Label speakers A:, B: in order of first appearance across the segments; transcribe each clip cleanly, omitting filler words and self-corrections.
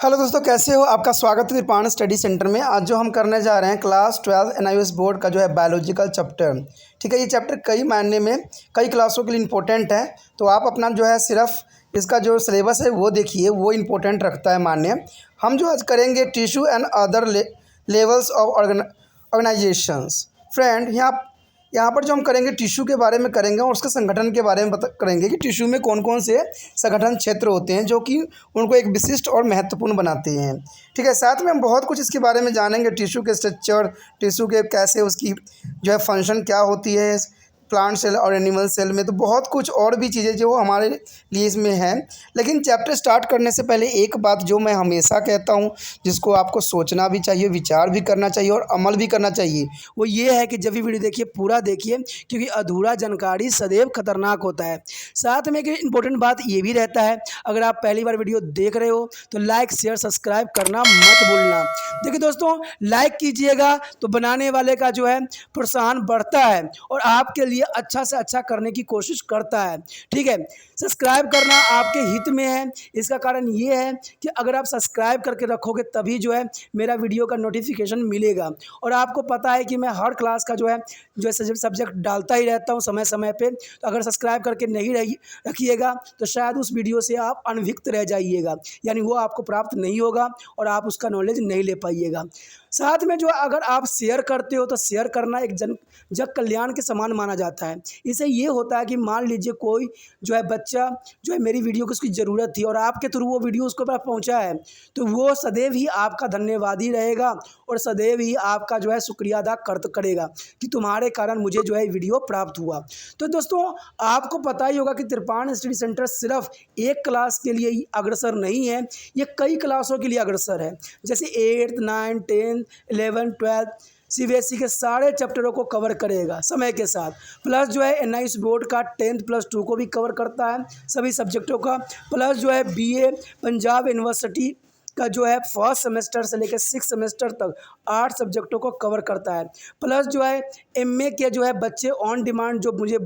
A: Hello दोस्तों, कैसे हो? आपका स्वागत है त्रिपाण स्टडी सेंटर में। आज जो हम करने जा रहे हैं क्लास 12 एनआईओएस बोर्ड का जो है बायोलॉजिकल चैप्टर। ठीक है, ये चैप्टर कई मायने में कई क्लासों के लिए इम्पोर्टेंट है। तो आप अपना जो है सिर्फ इसका जो सिलेबस है वो देखिए, वो इम्पोर्टेंट रखता है मान्य। हम जो आज करेंगे tissue and other levels of organisations. Friend, यहाँ पर जो हम करेंगे टिश्यू के बारे में करेंगे और उसके संगठन के बारे में करेंगे कि टिश्यू में कौन कौन से संगठन क्षेत्र होते हैं जो कि उनको एक विशिष्ट और महत्वपूर्ण बनाते हैं। ठीक है, साथ में हम बहुत कुछ इसके बारे में जानेंगे, टिश्यू के स्ट्रक्चर, टिश्यू के कैसे उसकी जो है फंक्शन क्या होती है प्लांट सेल और एनिमल सेल में, तो बहुत कुछ और भी चीज़ें जो हमारे लिए इसमें हैं। लेकिन चैप्टर स्टार्ट करने से पहले एक बात जो मैं हमेशा कहता हूँ, जिसको आपको सोचना भी चाहिए, विचार भी करना चाहिए और अमल भी करना चाहिए, वो ये है कि जब भी वीडियो देखिए पूरा देखिए, क्योंकि अधूरा जानकारी सदैव खतरनाक होता है। साथ में एक इम्पोर्टेंट बात ये भी रहता है, अगर आप पहली बार वीडियो देख रहे हो तो लाइक शेयर सब्सक्राइब करना मत भूलना। देखिए दोस्तों, लाइक कीजिएगा तो बनाने वाले का जो है प्रोत्साहन बढ़ता है और आपके लिए अच्छा से अच्छा करने की कोशिश करता है। ठीक है, सब्सक्राइब करना आपके हित में है। इसका कारण ये है कि अगर आप सब्सक्राइब करके रखोगे तभी जो है मेरा वीडियो का नोटिफिकेशन मिलेगा। और आपको पता है कि मैं हर क्लास का जो है सब्जेक्ट डालता ही रहता हूँ समय समय पे। तो अगर सब्सक्राइब करके नहीं रखिएगा तो शायद उस वीडियो से आप अनभिज्ञ रह जाइएगा, यानी वो आपको प्राप्त नहीं होगा और आप उसका नॉलेज नहीं ले पाइएगा। साथ में जो अगर आप शेयर करते हो तो शेयर करना एक जग कल्याण के समान माना जाता है। इससे ये होता है कि मान लीजिए कोई जो है बच्चा जो है मेरी वीडियो को उसकी ज़रूरत थी और आपके थ्रू वो वीडियो उसको पास पहुंचा है, तो वो सदैव ही आपका धन्यवादी रहेगा और सदैव ही आपका जो है शुक्रिया अदा करेगा कि तुम्हारे कारण मुझे जो है वीडियो प्राप्त हुआ। तो दोस्तों, आपको पता ही होगा कि त्रिपाण स्टडी सेंटर सिर्फ एक क्लास के लिए ही अग्रसर नहीं है, ये कई क्लासों के लिए अग्रसर है। जैसे 8th 9th 10th 11th 12th CBSE के सारे चैप्टरों को कवर करेगा समय के साथ। प्लस जो है एनआईओएस बोर्ड का 10th+2 को भी कवर करता है, सभी सब्जेक्टों का। प्लस जो है बीए पंजाब यूनिवर्सिटी का जो है फर्स्ट सेमेस्टर से लेकर 6th सेमेस्टर तक 8 सब्जेक्टों को कवर करता है। प्लस जो है एमए के जो है बच्चे ऑन डिमांड जो मुझे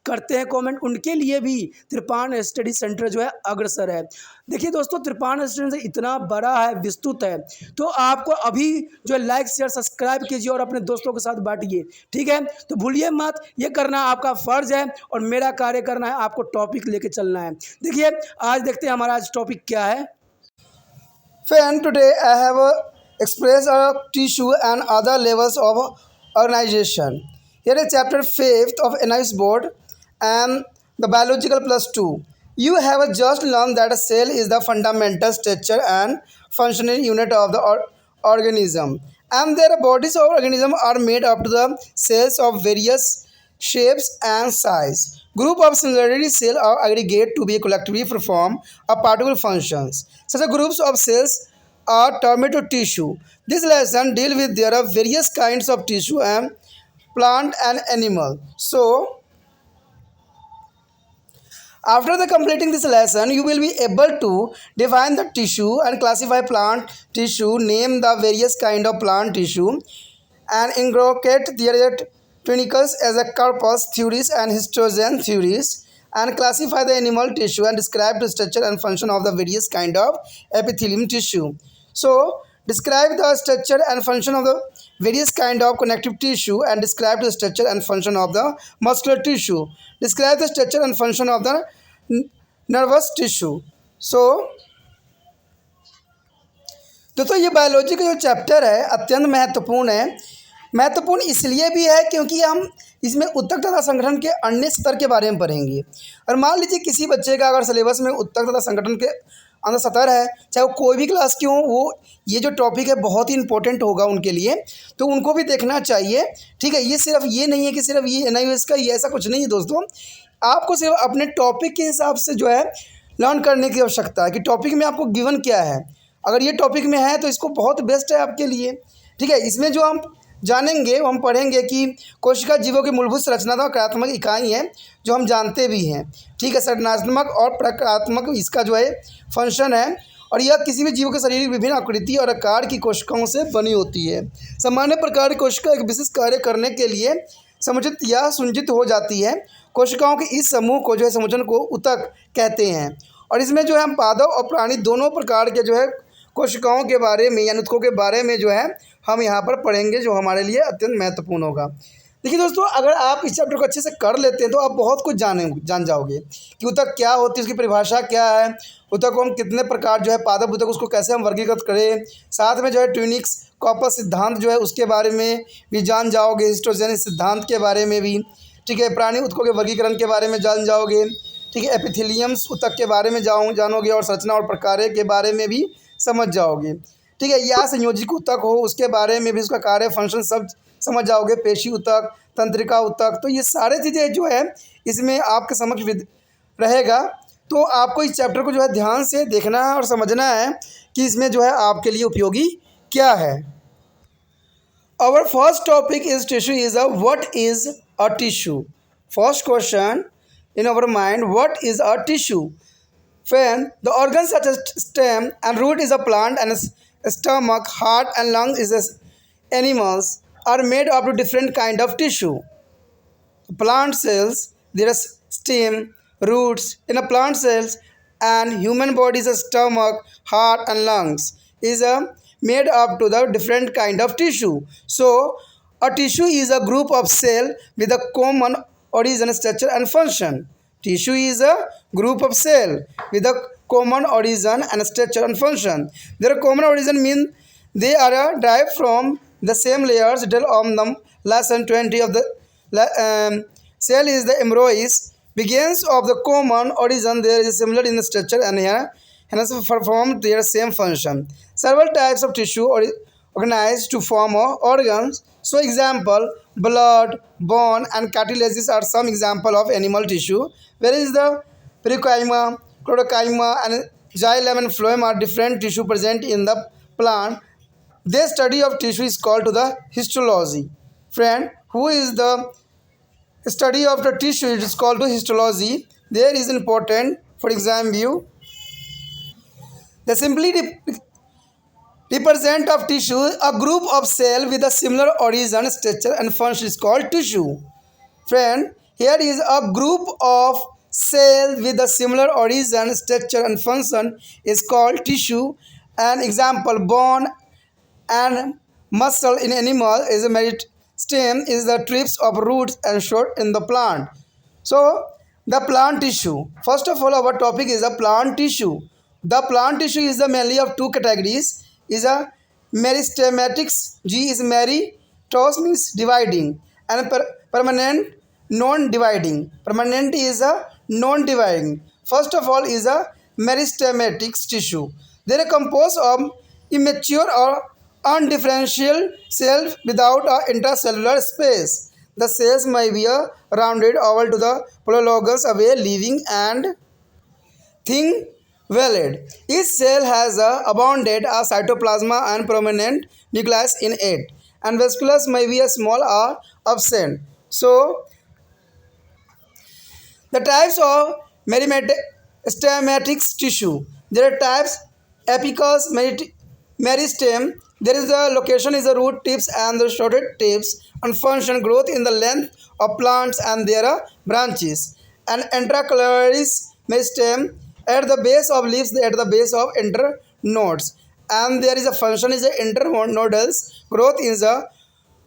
A: करते हैं कमेंट, उनके लिए भी त्रिपाण स्टडी सेंटर जो है अग्रसर है। देखिए दोस्तों, त्रिपाण स्टडी सेंटर इतना बड़ा है, विस्तृत है, तो आपको अभी जो है लाइक शेयर सब्सक्राइब कीजिए और अपने दोस्तों के साथ बांटिए। ठीक है, तो भूलिए मत, ये करना आपका फ़र्ज़ है और मेरा कार्य करना है आपको टॉपिक लेके चलना है। देखिए, आज देखते हैं हमारा आज टॉपिक क्या है। Friend, today I have expressed tissue and other levels of organization. Here is chapter 5th of NIS board and the biological +2. You have just learned that a cell is the fundamental structure and functional unit of the organism, and their bodies of organism are made up to the cells of various shapes and size. Group of similarly cell are aggregate to be collectively perform a particular functions. Such a groups of cells are termed to tissue. This lesson deal with there are various kinds of tissue and plant and animal. So after the completing this lesson, you will be able to define the tissue and classify plant tissue, name the various kind of plant tissue, and incorporate their tunicles as a corpus theories and histogen theories, and classify the animal tissue and describe the structure and function of the various kind of epithelium tissue. So describe the structure and function of the various kind of connective tissue and describe the structure and function of the muscular tissue. Describe the structure and function of the nervous tissue. So दोस्तों, ये biology का जो chapter है अत्यंत महत्वपूर्ण है। महत्वपूर्ण इसलिए भी है क्योंकि हम इसमें उत्तक तथा संगठन के अन्य स्तर के बारे में पढ़ेंगे। और मान लीजिए किसी बच्चे का अगर सिलेबस में उत्तक तथा संगठन के अंदर स्तर है, चाहे वो कोई भी क्लास की हो, वो ये जो टॉपिक है बहुत ही इंपॉर्टेंट होगा उनके लिए, तो उनको भी देखना चाहिए। ठीक है, ये सिर्फ ये नहीं है कि सिर्फ ये एनआईओएस का ये ऐसा कुछ नहीं है दोस्तों। आपको सिर्फ अपने टॉपिक के हिसाब से जो है लर्न करने की आवश्यकता है कि टॉपिक में आपको गिवन क्या है। अगर ये टॉपिक में है तो इसको बहुत बेस्ट है आपके लिए। ठीक है, इसमें जो हम जानेंगे हम पढ़ेंगे कि कोशिका जीवों की मूलभूत संरचनात्मक कार्यात्मक इकाई है जो हम जानते भी हैं। ठीक है, संरचनात्मक और प्रक्रियात्मक इसका जो है फंक्शन है, और यह किसी भी जीव के शरीर की विभिन्न आकृति और आकार की कोशिकाओं से बनी होती है। सामान्य प्रकार की कोशिका एक विशिष्ट कार्य करने के लिए समुचित या सुनिश्चित हो जाती है। कोशिकाओं के इस समूह को जो है समुच्चय को ऊतक कहते हैं, और इसमें जो है हम पादप और प्राणी दोनों प्रकार के जो है कोशिकाओं के बारे में या नुतकों के बारे में जो है हम यहाँ पर पढ़ेंगे, जो हमारे लिए अत्यंत महत्वपूर्ण होगा। देखिए दोस्तों, अगर आप इस चैप्टर को अच्छे से कर लेते हैं तो आप बहुत कुछ जान जाओगे कि ऊतक क्या होती है, उसकी परिभाषा क्या है, ऊतक को हम कितने प्रकार जो है पादप ऊतक उसको कैसे हम वर्गीकृत करें, साथ में जो है ट्यूनिक्स कॉर्पस सिद्धांत जो है उसके बारे में भी जान जाओगे, हिस्टोजेनिस सिद्धांत के बारे में भी, ठीक है, प्राणी ऊतकों के वर्गीकरण के बारे में जान जाओगे, ठीक है, एपिथेलियम्स ऊतक के बारे में जानोगे और संरचना और प्रकार के बारे में भी समझ जाओगे, ठीक है, या संयोजिक ऊतक हो उसके बारे में भी, उसका कार्य फंक्शन सब समझ जाओगे, पेशी ऊतक, तंत्रिका ऊतक, तो ये सारे चीज़ें जो है इसमें आपके समक्ष रहेगा। तो आपको इस चैप्टर को जो है ध्यान से देखना है और समझना है कि इसमें जो है आपके लिए उपयोगी क्या है। Our first topic is tissue is what is a tissue? First question in our mind, what is a tissue? When the organs such as stem and root is a plant and stomach, heart and lung is animals are made up of different kind of tissue. Plant cells, there is stem, roots in a plant cells, and human body's stomach, heart and lungs is made up to the different kind of tissue. So a tissue is a group of cell with a common origin, structure and function. Tissue is a group of cell with a common origin and structure and function. Their common origin mean they are derived from the same layers detailed on the lesson 20 of the cell is the embryos begins of the common origin. There is similar in the structure and here hence perform their same function. Several types of tissue organized to form organs. So example, blood, bone and cartilages are some example of animal tissue. Where is the parenchyma, chlorochyma and xylem and phloem are different tissue present in the plant. This study of tissue is called to the histology. Friend, who is the study of the tissue? It is called to histology. There is important for exam view. The simply represent of tissue a group of cell with a similar origin, structure and function is called tissue. Friend, here is a group of cell with a similar origin, structure and function is called tissue. An example, bone and muscle in animal is a meristem is the trips of roots and shoot in the plant. So the plant tissue. First of all, our topic is a plant tissue. The plant tissue is the mainly of two categories. Is a meristematics. G is meritos means dividing and permanent non-dividing. Permanent is a non-dividing. First of all is a meristematics tissue. They are composed of immature or undifferential cells without a intercellular space. The cells may be rounded oval to the polylogous away, leaving and thin valid. Each cell has abounded a cytoplasma and prominent nucleus in it, and vasculus may be a small or absent. So the types of meristematics tissue. There are types apicus, meristem. There is a location is the root tips and the shorted tips and function growth in the length of plants and their branches. And intracalyris meristem at the base of leaves at the base of internodes. And there is a function is the internodals growth in the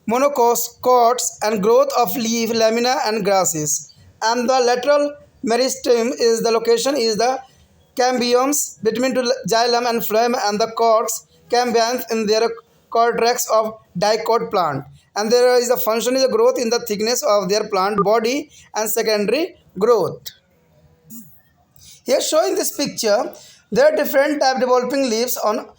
A: monocots and growth of leaf, lamina and grasses. And the lateral meristem is the location is the cambiums between the xylem and phloem and the cords cambiums in their cortex of dicot plant. And there is a function is a growth in the thickness of their plant body and secondary growth. Here showing this picture, there are different type developing leaves on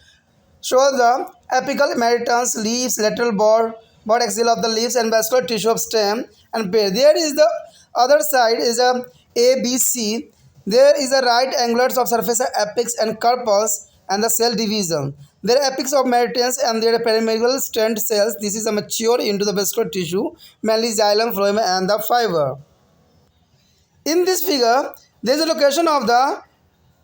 A: show the apical meritons, leaves, lateral board axial of the leaves and vascular tissue of stem and pear. There is the other side is a ABC. There is a right angulars of surface apex and carpus and the cell division. There are apex of meritons and there are perimeral stemmed cells. This is a mature into the vascular tissue, mainly xylem, phloem and the fiber. In this figure, there is a location of the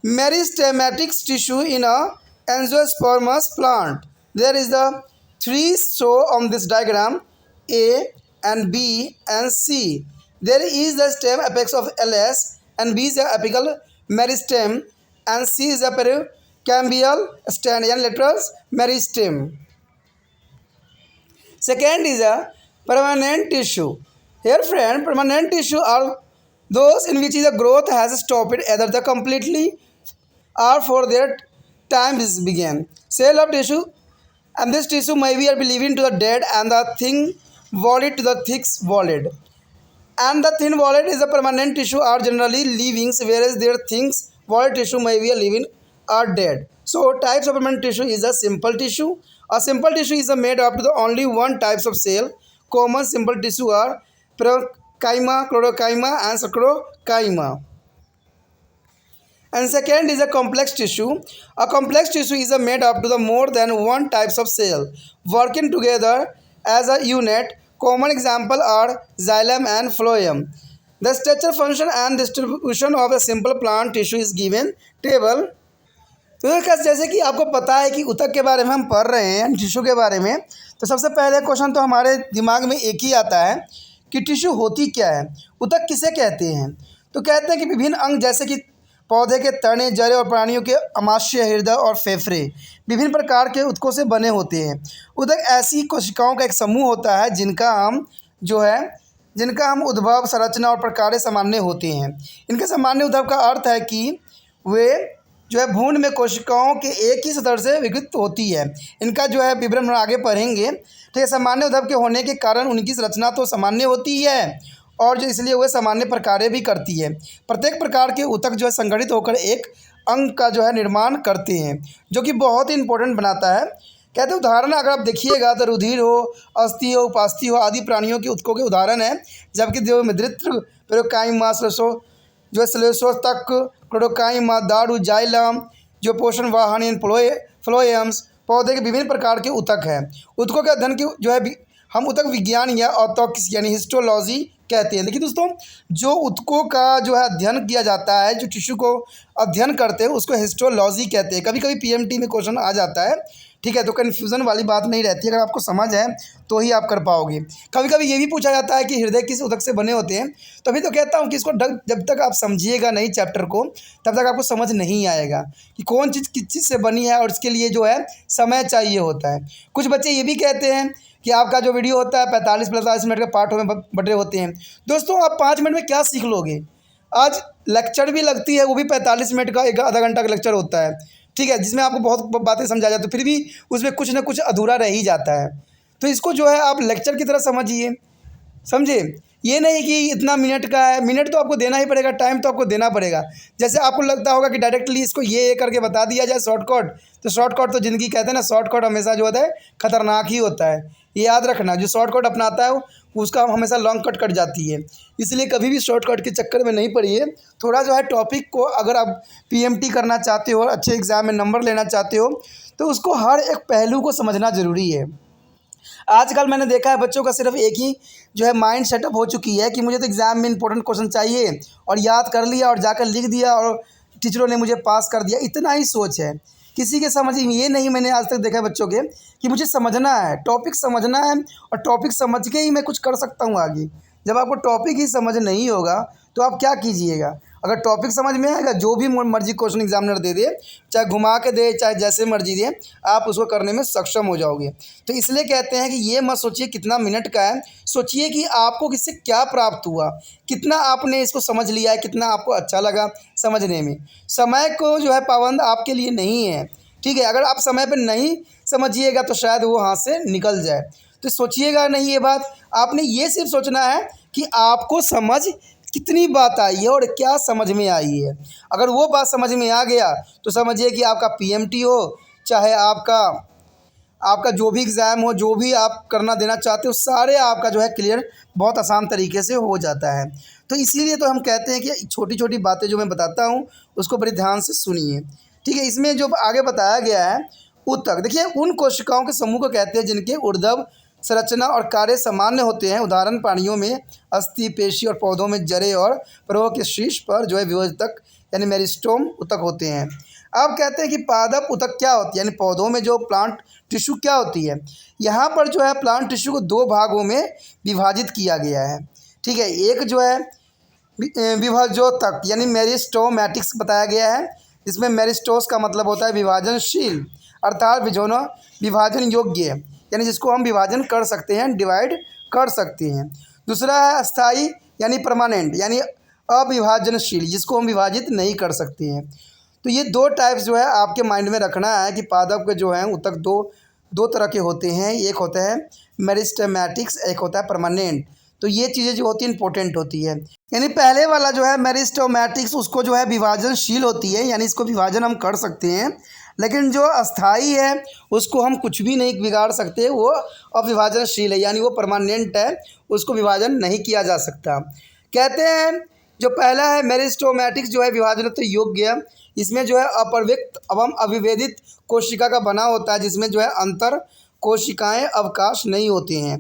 A: meristematics tissue in a angiospermous plant. There is the three shown on this diagram, A and B and C. There is the stem apex of LS and B is the apical meristem and C is the cambial stand यानी laterals meristem. Second is a permanent tissue. Here friend, permanent tissue are those in which the growth has stopped either the completely or for their time is began. Cell of tissue, and this tissue may be believed to the dead and the thin walled to the thick walled. And the thin walled is a permanent tissue are generally livings, whereas their thin walled tissue may be a living or dead. So types of permanent tissue is a simple tissue. A simple tissue is made up to the only one types of cell. Common simple tissue are parenchyma, chlorochyma, and sarcochyma. And second is a complex tissue. A complex tissue is made up to the more than one types of cell working together as a unit. Common example are xylem and phloem. The structure, function and distribution of a simple plant tissue is given table. तो जैसे कि आपको पता है कि ऊतक के बारे में हम पढ़ रहे हैं टिश्यू के बारे में, तो सबसे पहले क्वेश्चन तो हमारे दिमाग में एक ही आता है कि टिश्यू होती क्या है, ऊतक किसे कहते हैं। तो कहते हैं कि विभिन्न अंग जैसे कि पौधे के तने, जड़ें और प्राणियों के अमाशय, हृदय और फेफड़े विभिन्न प्रकार के ऊतकों से बने होते हैं। ऊतक ऐसी कोशिकाओं का एक समूह होता है जिनका हम उद्भव, संरचना और प्रकार सामान्य होते हैं। इनके सामान्य उद्भव का अर्थ है कि वे भ्रूण में कोशिकाओं के एक ही स्तर से विकसित होती है। इनका विवरण हम आगे पढ़ेंगे। ठीक है, सामान्य उद्भव के होने के कारण उनकी संरचना तो सामान्य होती है और इसलिए वह सामान्य प्रकार्य भी करती है। प्रत्येक प्रकार के ऊतक संगठित होकर एक अंग का निर्माण करते हैं, जो कि बहुत ही इंपॉर्टेंट बनाता है। कहते हैं उदाहरण अगर आप देखिएगा तो रुधिर हो, अस्थि हो, उपास्थि हो आदि प्राणियों के ऊतकों के उदाहरण है। जबकि मृद्रत्र, पेरेन्काइमा, श्लेष्मोत्तक, क्लोरोकाइमा, दारू, जाइलम, पोषण वाहन इन फ्लोएम्स पौधे के विभिन्न प्रकार के ऊतक हैं। ऊतकों के अध्ययन की हम ऊतक विज्ञान या ऑटोप्सी यानी हिस्टोलॉजी कहते हैं। देखिए दोस्तों, जो ऊतकों का अध्ययन किया जाता है, जो टिश्यू को अध्ययन करते हैं उसको हिस्टोलॉजी कहते हैं। कभी कभी पीएमटी में क्वेश्चन आ जाता है। ठीक है, तो कन्फ्यूज़न वाली बात नहीं रहती, अगर आपको समझ है तो ही आप कर पाओगे। कभी कभी ये भी पूछा जाता है कि हृदय किस ऊतक से बने होते हैं। तभी तो कहता हूँ कि इसको जब तक आप समझिएगा नहीं चैप्टर को, तब तक आपको समझ नहीं आएगा कि कौन चीज़ किस चीज़ से बनी है, और इसके लिए समय चाहिए होता है। कुछ बच्चे ये भी कहते हैं कि आपका जो वीडियो होता है 45 मिनट के पार्टों में बटे होते हैं। दोस्तों, आप 5 मिनट में क्या सीख लोगे? आज लेक्चर भी लगती है, वो भी 45 मिनट का, एक आधा घंटा का लेक्चर होता है। ठीक है, जिसमें आपको बहुत बातें समझा जाती है, फिर भी उसमें कुछ ना कुछ अधूरा रह ही जाता है। तो इसको आप लेक्चर की तरह समझिए, समझे। ये नहीं कि इतना मिनट का है, मिनट तो आपको देना ही पड़ेगा, टाइम तो आपको देना पड़ेगा। जैसे आपको लगता होगा कि डायरेक्टली इसको ये करके बता दिया जाए शॉर्टकट, तो शॉर्टकट तो ज़िंदगी कहते हैं ना, शॉर्टकट हमेशा होता है खतरनाक ही होता है। ये याद रखना, जो शॉर्टकट अपनाता है उसका हमेशा लॉन्ग कट कट जाती है। इसलिए कभी भी शॉर्टकट के चक्कर में नहीं पड़िए। थोड़ा टॉपिक को अगर आप पीएमटी करना चाहते हो, अच्छे एग्ज़ाम में नंबर लेना चाहते हो, तो उसको हर एक पहलू को समझना ज़रूरी है। आजकल मैंने देखा है बच्चों का सिर्फ एक ही माइंड सेटअप हो चुकी है कि मुझे तो एग्ज़ाम में इंपॉर्टेंट क्वेश्चन चाहिए और याद कर लिया और जाकर लिख दिया और टीचरों ने मुझे पास कर दिया, इतना ही सोच है। किसी के समझ ये नहीं, मैंने आज तक देखा है बच्चों के, कि मुझे समझना है, टॉपिक समझना है और टॉपिक समझ के ही मैं कुछ कर सकता हूँ आगे। जब आपको टॉपिक ही समझ नहीं होगा तो आप क्या कीजिएगा। अगर टॉपिक समझ में आएगा, जो भी मर्जी क्वेश्चन एग्जामिनर दे दे, चाहे घुमा के दे, चाहे जैसे मर्जी दे, आप उसको करने में सक्षम हो जाओगे। तो इसलिए कहते हैं कि ये मत सोचिए कितना मिनट का है, सोचिए कि आपको इससे क्या प्राप्त हुआ, कितना आपने इसको समझ लिया है, कितना आपको अच्छा लगा समझने में। समय को पाबंद आपके लिए नहीं है। ठीक है, अगर आप समय पर नहीं समझिएगा तो शायद वो हाथ से निकल जाए। तो सोचिएगा नहीं ये बात, आपने ये सिर्फ सोचना है कि आपको समझ कितनी बात आई है और क्या समझ में आई है। अगर वो बात समझ में आ गया तो समझिए कि आपका पीएमटी हो, चाहे आपका जो भी एग्ज़ाम हो, जो भी आप करना देना चाहते हो, सारे आपका क्लियर बहुत आसान तरीके से हो जाता है। तो इसीलिए तो हम कहते हैं कि छोटी छोटी बातें जो मैं बताता हूँ उसको बड़े ध्यान से सुनिए। ठीक है, इसमें जो आगे बताया गया है ऊतक, देखिए उन कोशिकाओं के समूह को कहते हैं जिनके ऊर्ध्व, संरचना और कार्य सामान्य होते हैं। उदाहरण प्राणियों में अस्थि, पेशी और पौधों में जड़ें और प्रवाह के शीर्ष पर विभोजक यानी मेरिस्टोम ऊतक होते हैं। अब कहते हैं कि पादप ऊतक क्या होती है, यानी पौधों में जो प्लांट टिश्यू क्या होती है। यहाँ पर प्लांट टिश्यू को 2 भागों में विभाजित किया गया है। ठीक है, एक विभाजोतक यानी मेरिस्टोमैटिक्स बताया गया है, इसमें मेरिस्टोस का मतलब होता है विभाजनशील, अर्थात विभाजन योग्य, यानी जिसको हम विभाजन कर सकते हैं, डिवाइड कर सकते हैं। दूसरा है अस्थाई यानी परमानेंट, यानी अविभाजनशील, जिसको हम विभाजित नहीं कर सकते हैं। तो ये दो टाइप्स जो है आपके माइंड में रखना है कि पादप के जो हैं ऊतक दो तरह के होते हैं। एक होता है मेरिस्टेमेटिक्स, एक होता है परमानेंट। तो ये चीज़ें जो होती हैं इंपॉर्टेंट होती है। यानी पहले वाला जो है मेरिस्टेमेटिक्स, उसको जो है विभाजनशील होती है, यानी इसको विभाजन हम कर सकते हैं। लेकिन जो अस्थाई है उसको हम कुछ भी नहीं बिगाड़ सकते, वो अविभाजनशील है, यानी वो परमानेंट है, उसको विभाजन नहीं किया जा सकता। कहते हैं जो पहला है मेरिस्टेमेटिक्स जो है विभाजन योग्य, इसमें जो है अपरिव्यक्त एवं अविभेदित कोशिका का बना होता है, जिसमें जो है अंतर कोशिकाएं अवकाश नहीं होते हैं।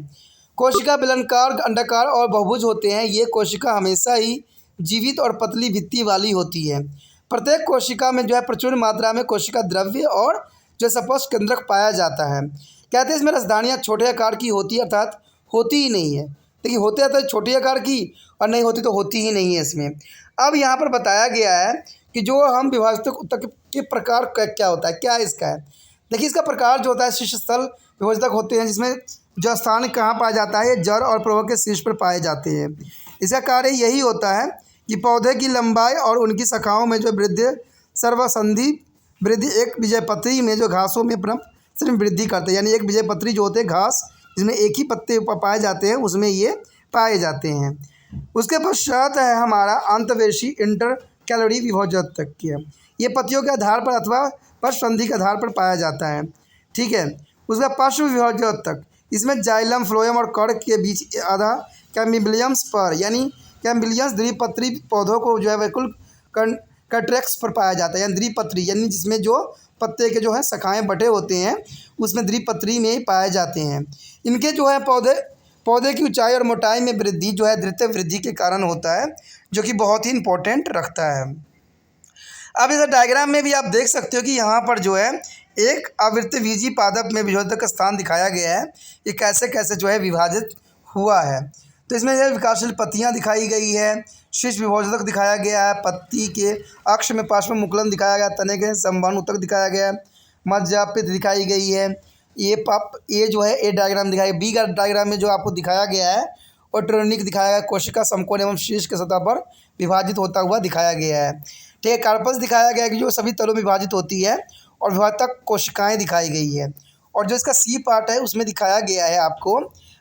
A: कोशिका बेलनाकार, अंडाकार और बहुभुज होते हैं। ये कोशिका हमेशा ही जीवित और पतली भित्ति वाली होती है। प्रत्येक कोशिका में जो है प्रचुर मात्रा में कोशिका द्रव्य और जो स्पष्ट केंद्रक पाया जाता है। कहते हैं इसमें रसधानियाँ छोटे आकार की होती है, अर्थात होती ही नहीं है। देखिए होते हैं तो छोटी आकार की, और नहीं होती तो होती ही नहीं है इसमें। अब यहाँ पर बताया गया है कि जो हम विभाजित ऊतक के प्रकार क्या होता है, क्या इसका है। देखिए इसका प्रकार जो होता है शीर्ष स्थल विभाजक होते हैं, जिसमें जो स्थान कहाँ पाया जाता है, जड़ और प्रभा के शीर्ष पर पाए जाते हैं। इसका कार्य यही होता है कि पौधे की लंबाई और उनकी शाखाओं में जो वृद्धि सर्वसंधि वृद्धि एक बीजपत्री में जो घासों में सिर्फ वृद्धि करते हैं, यानी एक बीजपत्री जो होते हैं घास जिसमें एक ही पत्ते पाए जाते हैं, उसमें ये पाए जाते हैं। उसके पश्चात है हमारा अंतवेशी इंटर कैलोरी विभाजक है। ये पत्तियों के आधार पर अथवा पशसंधि के आधार पर पाया जाता है, ठीक है। उसका पार्श्व विभाजक, इसमें जाइलम, फ्लोएम और कड़ के बीच आधा कैम्बिलियम्स पर, यानी कैम्बिलियस द्विपत्री पौधों को जो है बिल्कुल कट्रेक्स पर पाया जाता है, यानी द्विपत्री, यानी जिसमें जो पत्ते के जो है शाखाएं बटे होते हैं, उसमें द्विपत्री में ही पाए जाते हैं। इनके जो है पौधे की ऊंचाई और मोटाई में वृद्धि जो है द्वितीय वृद्धि के कारण होता है, जो कि बहुत ही इंपॉर्टेंट रखता है। अब इस डायग्राम में भी आप देख सकते हो कि यहाँ पर जो है एक आवृत्तबीजी पादप में विभाजक का स्थान दिखाया गया है, ये कैसे कैसे जो है विभाजित हुआ है। तो इसमें जो है विकासशील पत्तियाँ दिखाई गई है, शीर्ष विभाजक दिखाया गया है, पत्ती के अक्ष में पार्श्व मुकुलन दिखाया गया, तने के संवहन ऊतक दिखाया गया है, मज्जापित दिखाई गई है। ये जो है ए डायग्राम दिखाया, बी का डायग्राम में जो आपको दिखाया गया है ऑटोनिक दिखाया गया, कोशिका समकोण एवं शीर्ष के सतह पर विभाजित होता हुआ दिखाया गया है, ठीक है। कार्पस दिखाया गया है कि जो सभी तलों में विभाजित होती है, और विभाजक कोशिकाएं दिखाई गई है। और जो इसका सी पार्ट है उसमें दिखाया गया है, आपको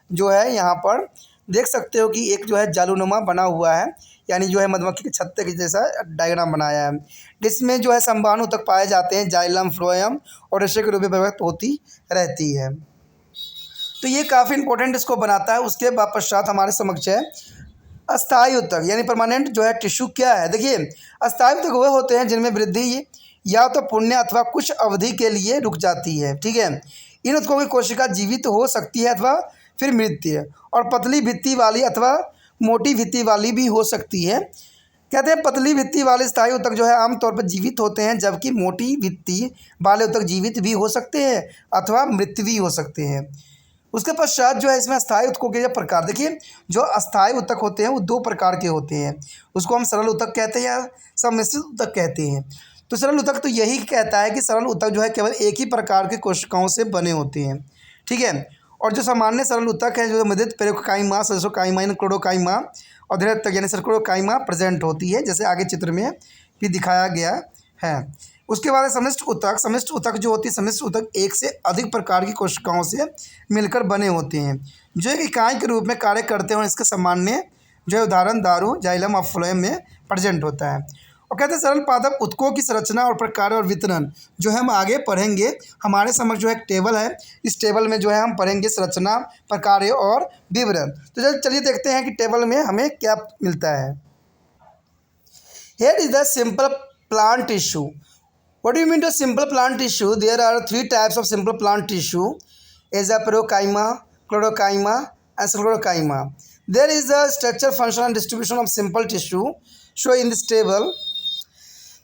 A: जो है यहाँ पर देख सकते हो कि एक जो है जालूनुमा बना हुआ है, यानी जो है मधुमक्खी के छत्ते के जैसा डायग्राम बनाया है, जिसमें जो है संवहन ऊतक पाए जाते हैं, जाइलम, फ्लोएम और रेशे के रूप में व्यक्त होती रहती है। तो ये काफ़ी इंपॉर्टेंट इसको बनाता है। उसके पश्चात हमारे समक्ष है अस्थायी ऊतक, यानी परमानेंट जो है टिश्यू क्या है। देखिए अस्थायी ऊतक वह होते हैं जिनमें वृद्धि या तो पुण्य अथवा कुछ अवधि के लिए रुक जाती है, ठीक है। इन ऊतकों की कोशिका जीवित हो सकती है अथवा फिर मृत है, और पतली भित्ति वाली अथवा मोटी भित्ति वाली भी हो सकती है। कहते हैं पतली भित्ति वाले स्थायी ऊतक जो है आमतौर पर जीवित होते हैं, जबकि मोटी भित्ति वाले ऊतक जीवित भी हो सकते हैं अथवा मृत भी हो सकते हैं। उसके पश्चात जो है इसमें अस्थायी ऊतकों के प्रकार, देखिए जो अस्थायी ऊतक होते हैं वो दो प्रकार के होते हैं, उसको हम सरल ऊतक कहते हैं या सम्मिश्रित ऊतक कहते हैं। तो सरल ऊतक तो यही कहता है कि सरल ऊतक जो है केवल एक ही प्रकार के कोशिकाओं से बने होते हैं, ठीक है। और जो सामान्य सरल ऊतक है जो मृत पेरेन्काइमा, सल्सोकाइमा यानी क्लोरोकाइमा और धैर्य तक यानी सर्कोकाइमा प्रेजेंट होती है, जैसे आगे चित्र में भी दिखाया गया है। उसके बाद सम्मिश्र ऊतक। सम्मिश्र ऊतक जो होती है, सम्मिश्र ऊतक एक से अधिक प्रकार की कोशिकाओं से मिलकर बने होते हैं, जो एक इकाई के रूप में कार्य करते हैं। इसके सामान्य जो है उदाहरण दारू, जाइलम और फ्लोएम में प्रेजेंट होता है। और कहते हैं सरल पादप ऊतकों की संरचना और प्रकार और वितरण जो है हम आगे पढ़ेंगे। हमारे समक्ष जो है एक टेबल है, इस टेबल में जो है हम पढ़ेंगे संरचना, प्रकार और विवरण। तो चलिए देखते हैं कि टेबल में हमें क्या मिलता है। Here is the simple plant tissue. What do you mean to simple plant tissue? There are three types of simple plant tissue: Azaperokaima, Chlorokaima, and Sclerokaima. There is a structure, function, and distribution of simple tissue shown in this table.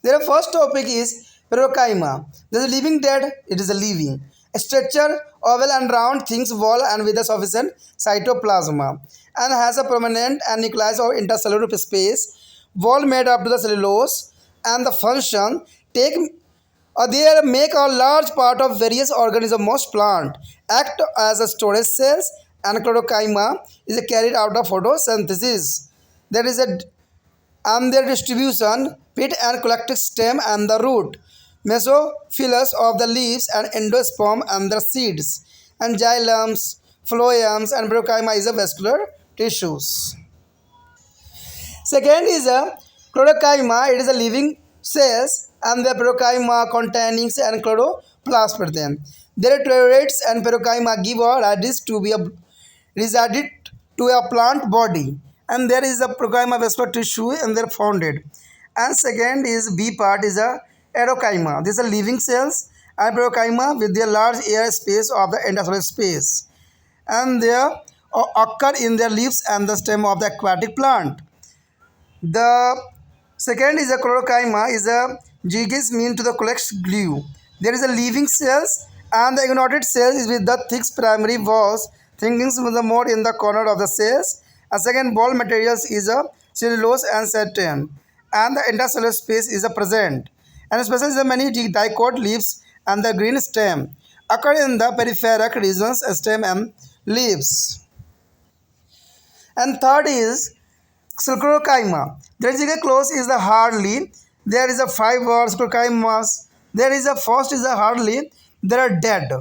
A: Their first topic is Parenchyma. This is living dead. It is a living structure, oval and round, things wall and with a sufficient cytoplasma, and has a permanent and nucleus of intercellular space. Wall made up to the cellulose, and the function take they make a large part of various organisms. Most plant act as a storage cells, and chlorokymia is carried out of photosynthesis. There is a and their distribution, pit and collective stem and the root, mesophilus of the leaves and endosperm and the seeds, and xylem, phloems, and bronchioma is a vascular tissues. Second is a chlorokymia. It is a living cells and the parenchyma containing and chloroplasm. Their teriorates and parenchyma give a radius to be a resided to a plant body, and there is a parenchyma vascular tissue and they're founded. And second is B part is a aerochyma. These are living cells and parenchyma with their large air space of the endocellular space, and they occur in their leaves and the stem of the aquatic plant. The second is a chlorokymia is a gigas mean to the collects glue. There is a living cells and the ignited cells is with the thick primary walls thinking with the more in the corner of the cells. A second ball materials is a cellulose and satin, and the intercellular space is a present. And especially the many dicot leaves and the green stem occur in the peripheric regions stem and leaves. And third is Sclerocyma. There is a close is the hardly. There is a five words sclerocymas. There is a first is a hardly. There are dead.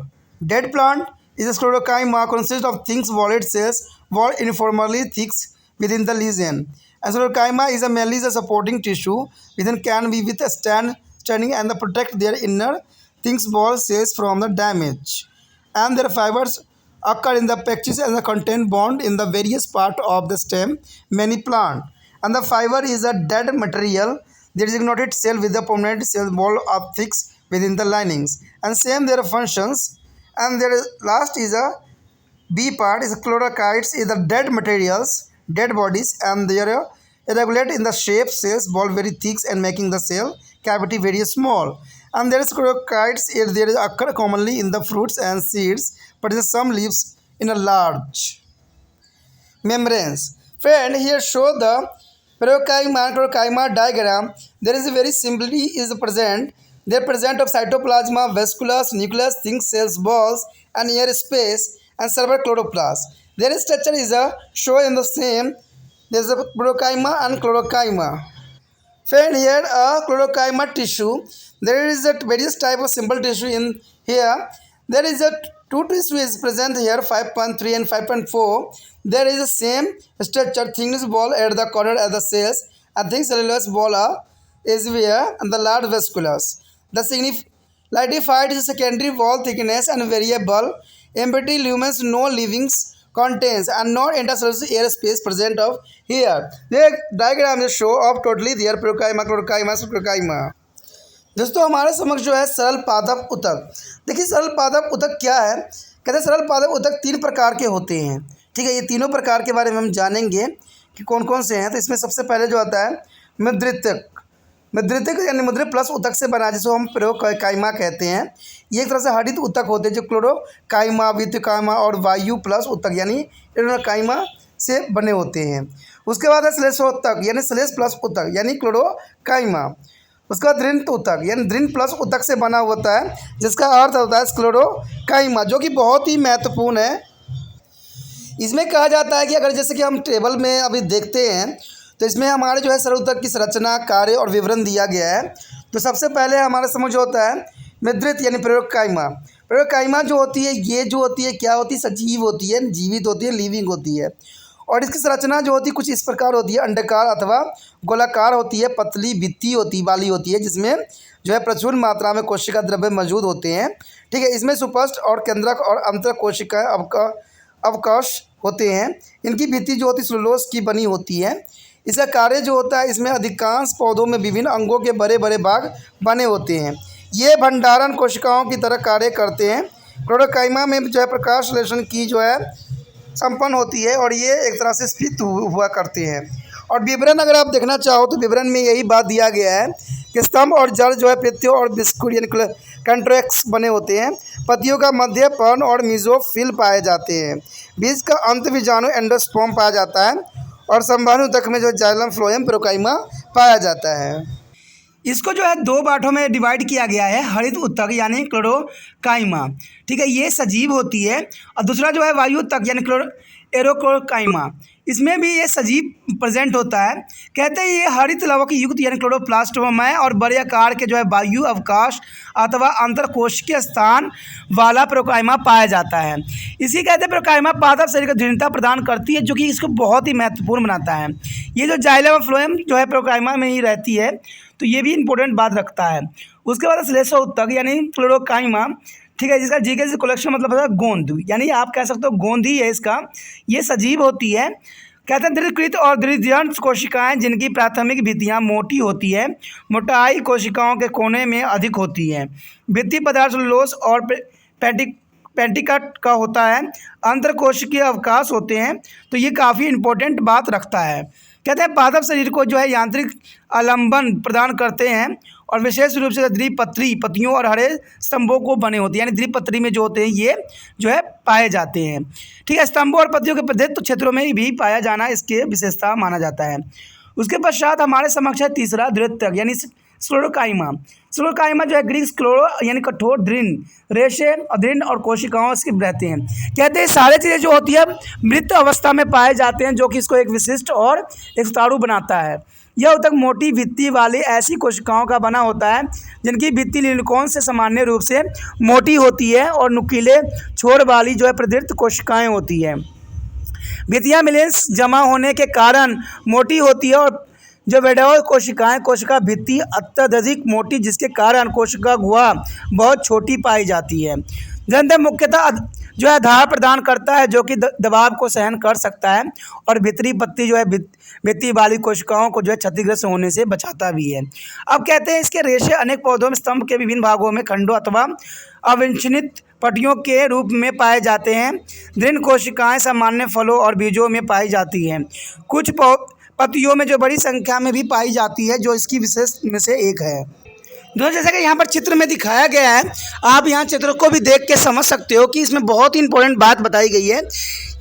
A: Dead plant is a sclerocyma consists of things volatile cells wall informally thick within the lesion. And sclerocyma is a mainly is a supporting tissue within can be with a standing and the protect their inner things wall cells from the damage. And their fibers occur in the patches and the content bond in the various part of the stem many plant, and the fiber is a dead material. There is ignited cell with the permanent cell wall of thick within the linings, and same their functions. And there is last is a B part is chlorokites is the dead materials, dead bodies, and they are irregular in the shape, cells ball very thick and making the cell cavity very small. And there is chlorokites there is occur commonly in the fruits and seeds, but in some leaves in a large membranes. Friend, here show the parenchyma and chlorocyma diagram. There is a very simply is present. They are present of cytoplasma, vasculus, nucleus, think cells, balls, and air space, and several chloroplast. Their structure is a show in the same. There is a parenchyma and chlorocyma. Friend, here a chlorocyma tissue. There is a various type of simple tissue in here. There is a two tissue is present here 5.3 and 5.4. There is the same structure thickness ball at the corner of the cells. A thick cellulose ball is where and the large vasculus. The signified is secondary wall thickness and variable. Empty lumens no livings contains and not intercellular air space present of here. The diagram is show of totally their parenchyma, chlorocyma, sclerocyma. दोस्तों हमारे समक्ष जो है सरल पादप उतक। देखिए सरल पादप उतक क्या है, कहते हैं सरल पादप उतक तीन प्रकार के होते हैं। ठीक है, ये तीनों प्रकार के बारे में हम जानेंगे कि कौन कौन से हैं। तो इसमें सबसे पहले जो आता है मुद्रितक। मुद्रितक यानी मुद्रित प्लस उतक से बना जिसको हम प्रोकाइमा कहते हैं। ये एक तरह से हरित उतक होते हैं जो क्लोरोकाइमा, वित्तकाइमा और वायु प्लस उतक यानी काइमा से बने होते हैं। उसके बाद है श्लेषोतक यानी श्लेष प्लस उतक यानी क्लोरोकाइमा। उसका दृढ़ उतक यानी दृढ़ प्लस उतक से बना होता है जिसका अर्थ होता है स्क्लेरोकाइमा, जो कि बहुत ही महत्वपूर्ण है। इसमें कहा जाता है कि अगर जैसे कि हम टेबल में अभी देखते हैं तो इसमें हमारे जो है सरल उतक की संरचना, कार्य और विवरण दिया गया है। तो सबसे पहले हमारा समझ होता है मुद्रित यानी प्रोकाइमा। प्रोकाइमा जो होती है ये जो होती है क्या होती है, सजीव होती है, जीवित होती है, लिविंग होती है। और इसकी संरचना जो होती है कुछ इस प्रकार होती है, अंडाकार अथवा गोलाकार होती है, पतली भित्ति होती वाली होती है जिसमें जो है प्रचुर मात्रा में कोशिका द्रव्य मौजूद होते हैं। ठीक है, इसमें सुपष्ट और केंद्रक और अंतर कोशिकाएँ अवकाश होते हैं। इनकी भित्ति जो होती है सेलुलोज की बनी होती है। इसका कार्य जो होता है इसमें अधिकांश पौधों में विभिन्न अंगों के बड़े बड़े भाग बने होते हैं। ये भंडारण कोशिकाओं की तरह कार्य करते हैं। क्लोरोकाइमा में जो है प्रकाश संश्लेषण की जो है संपन्न होती है और ये एक तरह से स्फीत हुआ करते हैं। और विवरण अगर आप देखना चाहो तो विवरण में यही बात दिया गया है कि स्तंभ और जड़ जो है पत्तियों और बिस्कुट यानी कंट्रैक्स बने होते हैं। पत्तियों का मध्य पर्ण और मीजोफिल पाए जाते हैं। बीज का अंत बीजाणु एंडोस्पर्म पाया जाता है और संवहनी ऊतक में जो जाइलम फ्लोएम प्रोकाइमा पाया जाता है। इसको जो है दो पार्टों में डिवाइड किया गया है, हरित ऊतक यानी क्लोरोकाइमा, ठीक है, ये सजीव होती है, और दूसरा जो है वायु ऊतक यानी एरोक्लोरोकाइमा, इसमें भी ये सजीव प्रेजेंट होता है। कहते हैं ये हरित लवक युक्त यानी क्लोरोप्लास्टोम है और बड़े आकार के जो है वायु अवकाश अथवा अंतरकोशिकीय स्थान वाला प्रोकाइमा पाया जाता है। इसी कहते हैं प्रोकाइमा पादप शरीर को दृढ़ता प्रदान करती है, जो कि इसको बहुत ही महत्वपूर्ण बनाता है। ये जो जाइलम और फ्लोएम जो है प्रोकाइमा में ही रहती है, तो ये भी इंपॉर्टेंट बात रखता है। उसके बाद श्लेषो ऊतक यानी क्लोरोकाइमा, ठीक है, जिसका जीके से कलेक्शन मतलब है गोंद, यानी आप कह सकते हो गोंद ही है इसका। ये सजीव होती है। कहते हैं दृढ़कृत और दृढ़ कोशिकाएं जिनकी प्राथमिक भित्तियां मोटी होती है, मोटाई कोशिकाओं के कोने में अधिक होती है। भित्ति पदार्थ सेलुलोज और पेंटिकट का होता है। अंतरकोशिकीय अवकाश होते हैं। तो ये काफ़ी इंपॉर्टेंट बात रखता है। कहते हैं पादप शरीर को जो है यांत्रिक आलंबन प्रदान करते हैं और विशेष रूप से द्विपत्री पत्तियों और हरे स्तंभों को बने होते हैं, यानी द्विपत्री में जो होते हैं ये जो है पाए जाते हैं, ठीक है। स्तंभों और पत्तियों के प्रदेश क्षेत्रों में भी पाया जाना इसके विशेषता माना जाता है। उसके पश्चात हमारे समक्ष है तीसरा दृढ़ यानी स्क्लेरोकाइमा। स्क्लेरोकाइमा जो है ग्रीक स्क्लेरो यानी कठोर, दृढ़ रेशे, अदृढ़ और कोशिकाओं इसके रहते हैं। कहते हैं सारे चीज़ें जो होती है मृत अवस्था में पाए जाते हैं, जो कि इसको एक विशिष्ट और एक सुचारू बनाता है। यह ऊतक मोटी भित्ति वाली ऐसी कोशिकाओं का बना होता है जिनकी भित्ति लिनकोन से सामान्य रूप से मोटी होती है और नुकीले छोर वाली जो है प्रदीप्त कोशिकाएं होती है। भित्तियाँ मिलेंस जमा होने के कारण मोटी होती है और जो वेडोल कोशिकाएं कोशिका भित्ति अत्यधिक मोटी, जिसके कारण कोशिका गुहा बहुत छोटी पाई जाती है। ग्रंथ मुख्यतः जो है आधार प्रदान करता है, जो कि दबाव को सहन कर सकता है और भीतरी पत्ती जो है भित्ति वाली कोशिकाओं को जो है क्षतिग्रस्त होने से बचाता भी है। अब कहते हैं इसके रेशे अनेक पौधों में स्तंभ के विभिन्न भागों में खंडों अथवा अविच्छिन्नित पट्टियों के रूप में पाए जाते हैं। दृढ़ कोशिकाएं सामान्य फलों और बीजों में पाई जाती हैं। कुछ पत्तियों में जो बड़ी संख्या में भी पाई जाती है, जो इसकी विशेष में से एक है। दोस्तों जैसा कि यहाँ पर चित्र में दिखाया गया है, आप यहाँ चित्र को भी देख के समझ सकते हो कि इसमें बहुत ही इंपॉर्टेंट बात बताई गई है।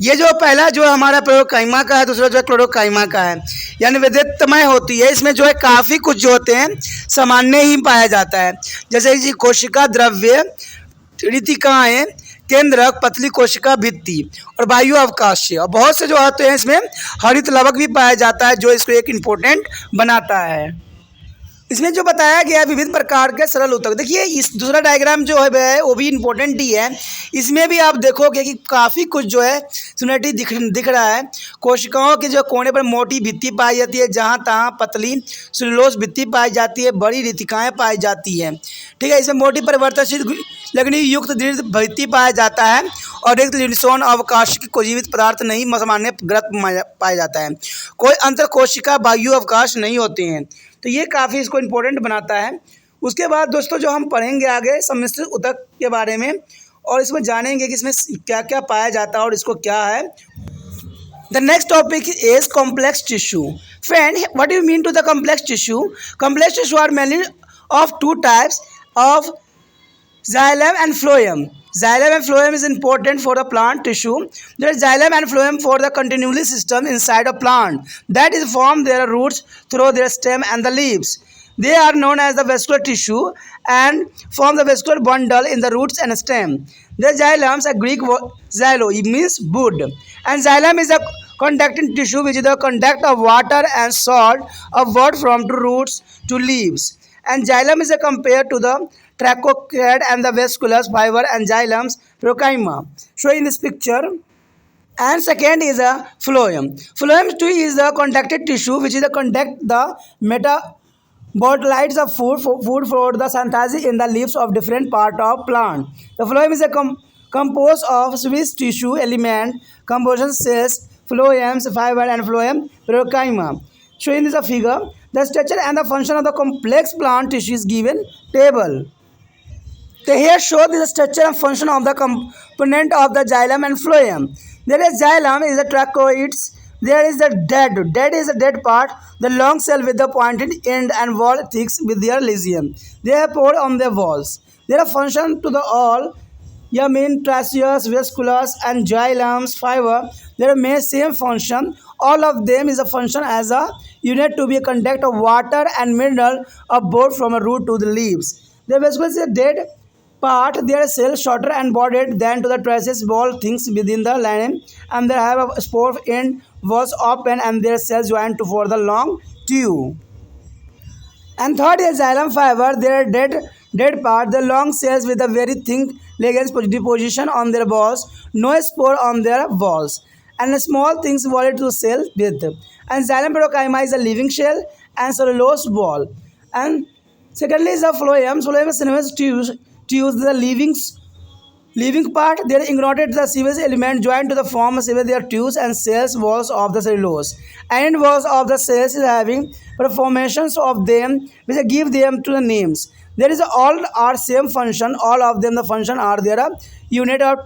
A: ये जो पहला जो हमारा प्रोकाइमा का है, दूसरा जो है क्लोरोकाइमा का है, यानी विद्युतमय होती है। इसमें जो है काफ़ी कुछ जो होते हैं सामान्य ही पाया जाता है, जैसे कोशिका द्रव्य, ऋतिकाएँ, केंद्रक, पतली कोशिका भित्ति और वायु अवकाशीय, और बहुत से जो होते हैं इसमें हरित लवक भी पाया जाता है, जो इसको एक इम्पोर्टेंट बनाता है। इसमें जो बताया गया है विभिन्न प्रकार के सरल ऊतक, देखिए इस दूसरा डायग्राम जो है वो भी इम्पोर्टेंट ही है। इसमें भी आप देखोगे कि काफ़ी कुछ जो है सिमिलरिटी दिख रहा है। कोशिकाओं के जो कोने पर मोटी भित्ति पाई जाती है, जहाँ तहाँ पतली सेलुलोज भित्ति पाई जाती है, बड़ी ऋतिकाएँ पाई जाती हैं, ठीक है। इसमें मोटी परिवर्तनशील लगनी युक्त दृढ़ भित्ति पाया जाता है और एक लिनसोन अवकाश को जीवित पदार्थ नहीं सामान्य ग्रत पाया जाता है। कोई अंतर कोशिका वायु अवकाश नहीं होते हैं। तो ये काफ़ी इसको इम्पोर्टेंट बनाता है। उसके बाद दोस्तों जो हम पढ़ेंगे आगे सम्मिश्र ऊतक के बारे में, और इसमें जानेंगे कि इसमें क्या क्या पाया जाता है और इसको क्या है। The next topic is complex tissue. Friend, what you mean to the complex tissue? Complex tissue are mainly of two types of xylem and phloem. Xylem and phloem is important for the plant tissue. There is xylem and phloem for the continuity system inside a plant that is form their roots through their stem and the leaves. They are known as the vascular tissue and form the vascular bundle in the roots and stem. The xylems, a Greek xylo, it means wood, and xylem is a conducting tissue which is the conduct of water and salt upward from the roots to leaves. And xylem is a compared to the trachocad and the vasculus fiber and xylem's parenchyma shown in this picture. And second is a phloem. Phloem too is the conducted tissue which is the conduct the metabolites of food for the synthesis in the leaves of different part of plant. The phloem is a composed of Swiss tissue element, composition cells, phloems, fiber and phloem parenchyma. Shown in this figure, the structure and the function of the complex plant tissue is given table. So here show the structure and function of the component of the xylem and phloem. There is xylem is the trachoids. There is the dead. Dead is the dead part. The long cell with the pointed end and wall thicks with their lesion. They are poured on their walls. There are function to the all. Mean tracheus, vasculus and xylem's fiber. There may same function all of them is a function as a unit to be a contact of water and mineral of both from a root to the leaves. They basically say dead part their cell shorter and broader than to the traces wall things within the line, and they have a spore end was open and their cells joined to for the long tube. And third is xylem fiber, their dead part, the long cells with a very thin ligands deposition on their walls, no spore on their walls, and small things walled to cell with. And xylem parenchyma is a living shell and cellulose wall. And secondly is a phloem. Phloem is synonymous to use the living part. They are ignited the series element joined to the form with their tubes and cells walls of the cellulose. And walls of the cells is having performations of them which give them to the names. There is all are same function. All of them the function are there unit of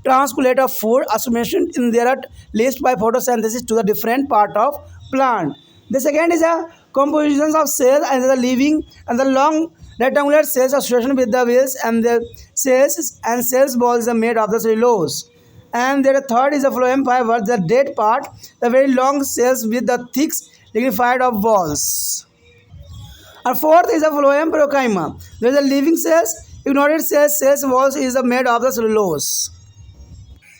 A: transport of food assimilation in their list by photosynthesis to the different part of plant. The second is a compositions of cells and the living and the long rectangular cells association with the wheels and the cells balls are made of the cellulose. And the third is a phloem fiber, the dead part, the very long cells with the thick lignified of walls. And fourth is a phloem parenchyma. There is a living cells, ignored cells walls is made of the cellulose.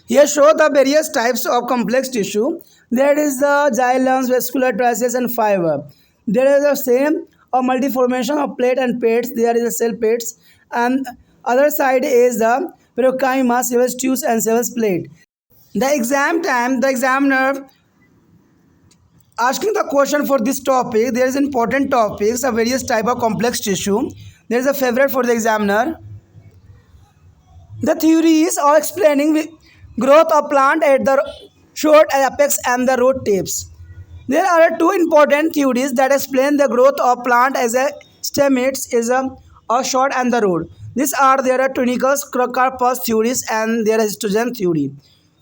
A: Here show the various types of complex tissue. There is the xylems, vascular traces and fiber. There is the same or multiformation of plate and plates. There is a cell plates, and other side is the parenchyma, cells tubes and cells plate. The exam time, the examiner asking the question for this topic. There is important topics of various type of complex tissue. There is a favorite for the examiner. The theories of explaining growth of plant at the short apex and the root tips. There are two important theories that explain the growth of plant as a stemmates is a short and the root. These are there are tunicus carpus theories and there is histogen theory.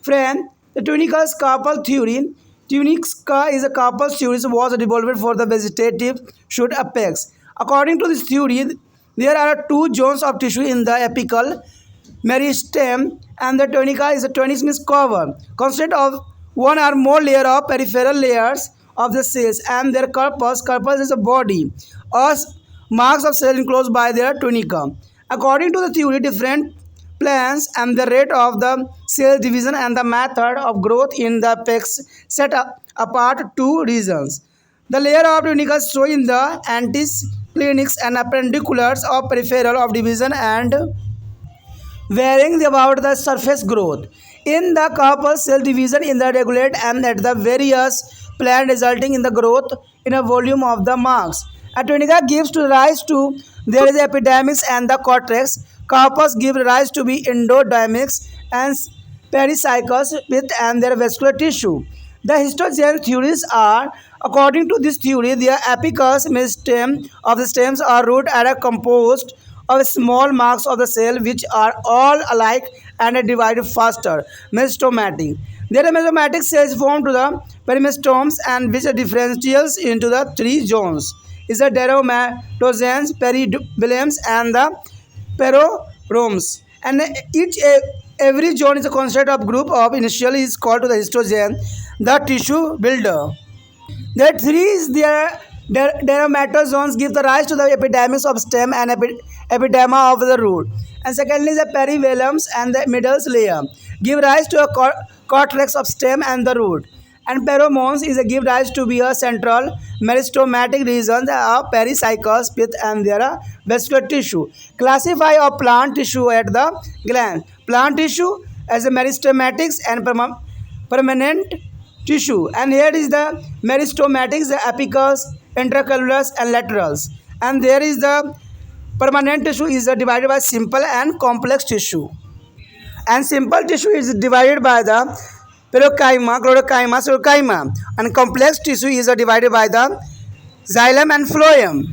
A: Friend, the tunicus carpal theory. Tunica is a carpus theory was developed for the vegetative shoot apex. According to this theory, there are two zones of tissue in the apical meristem, and the tunica is a tunis means cover, consist of one or more layer of peripheral layers of the cells, and their corpus is a body or marks of cell enclosed by their tunica. According to the theory, different plants and the rate of the cell division and the method of growth in the apex set apart two regions. The layer of tunica show in the anticlinics and appendiculars of peripheral of division and varying about the surface growth. In the carpal cell division in the regulate and at the various plant resulting in the growth in a volume of the marks. A tunica gives to rise to there is epidermis and the cortex. Carpus give rise to be endodermis and pericycles with and their vascular tissue. The histogen theories are according to this theory the apicus meristem of the stems or root are composed of small marks of the cell which are all alike and are divided faster. Mesostomatic. There are mesostomatic cells formed to the perimestomes and which are differentials into the three zones. Is the dermatogens, peribellums and the peroroms. And every zone is a construct of group of initially is called to the histogen, the tissue builder. There are three is their dermatozones give the rise to the epidermis of stem and epiderma of the root. And secondly, the perivellums and the middle layer give rise to a cortex of stem and the root. And pheromones is a give rise to be a central meristomatic region of pericycles with and their vascular tissue. Classify of plant tissue at the glance. Plant tissue as a meristomatics and permanent tissue, and here is the meristomatics, the apicals, intercalars and laterals, and there is the permanent tissue is divided by simple and complex tissue, and simple tissue is divided by the parenchyma, chlorochyma, sorochyma, and complex tissue is divided by the xylem and phloem.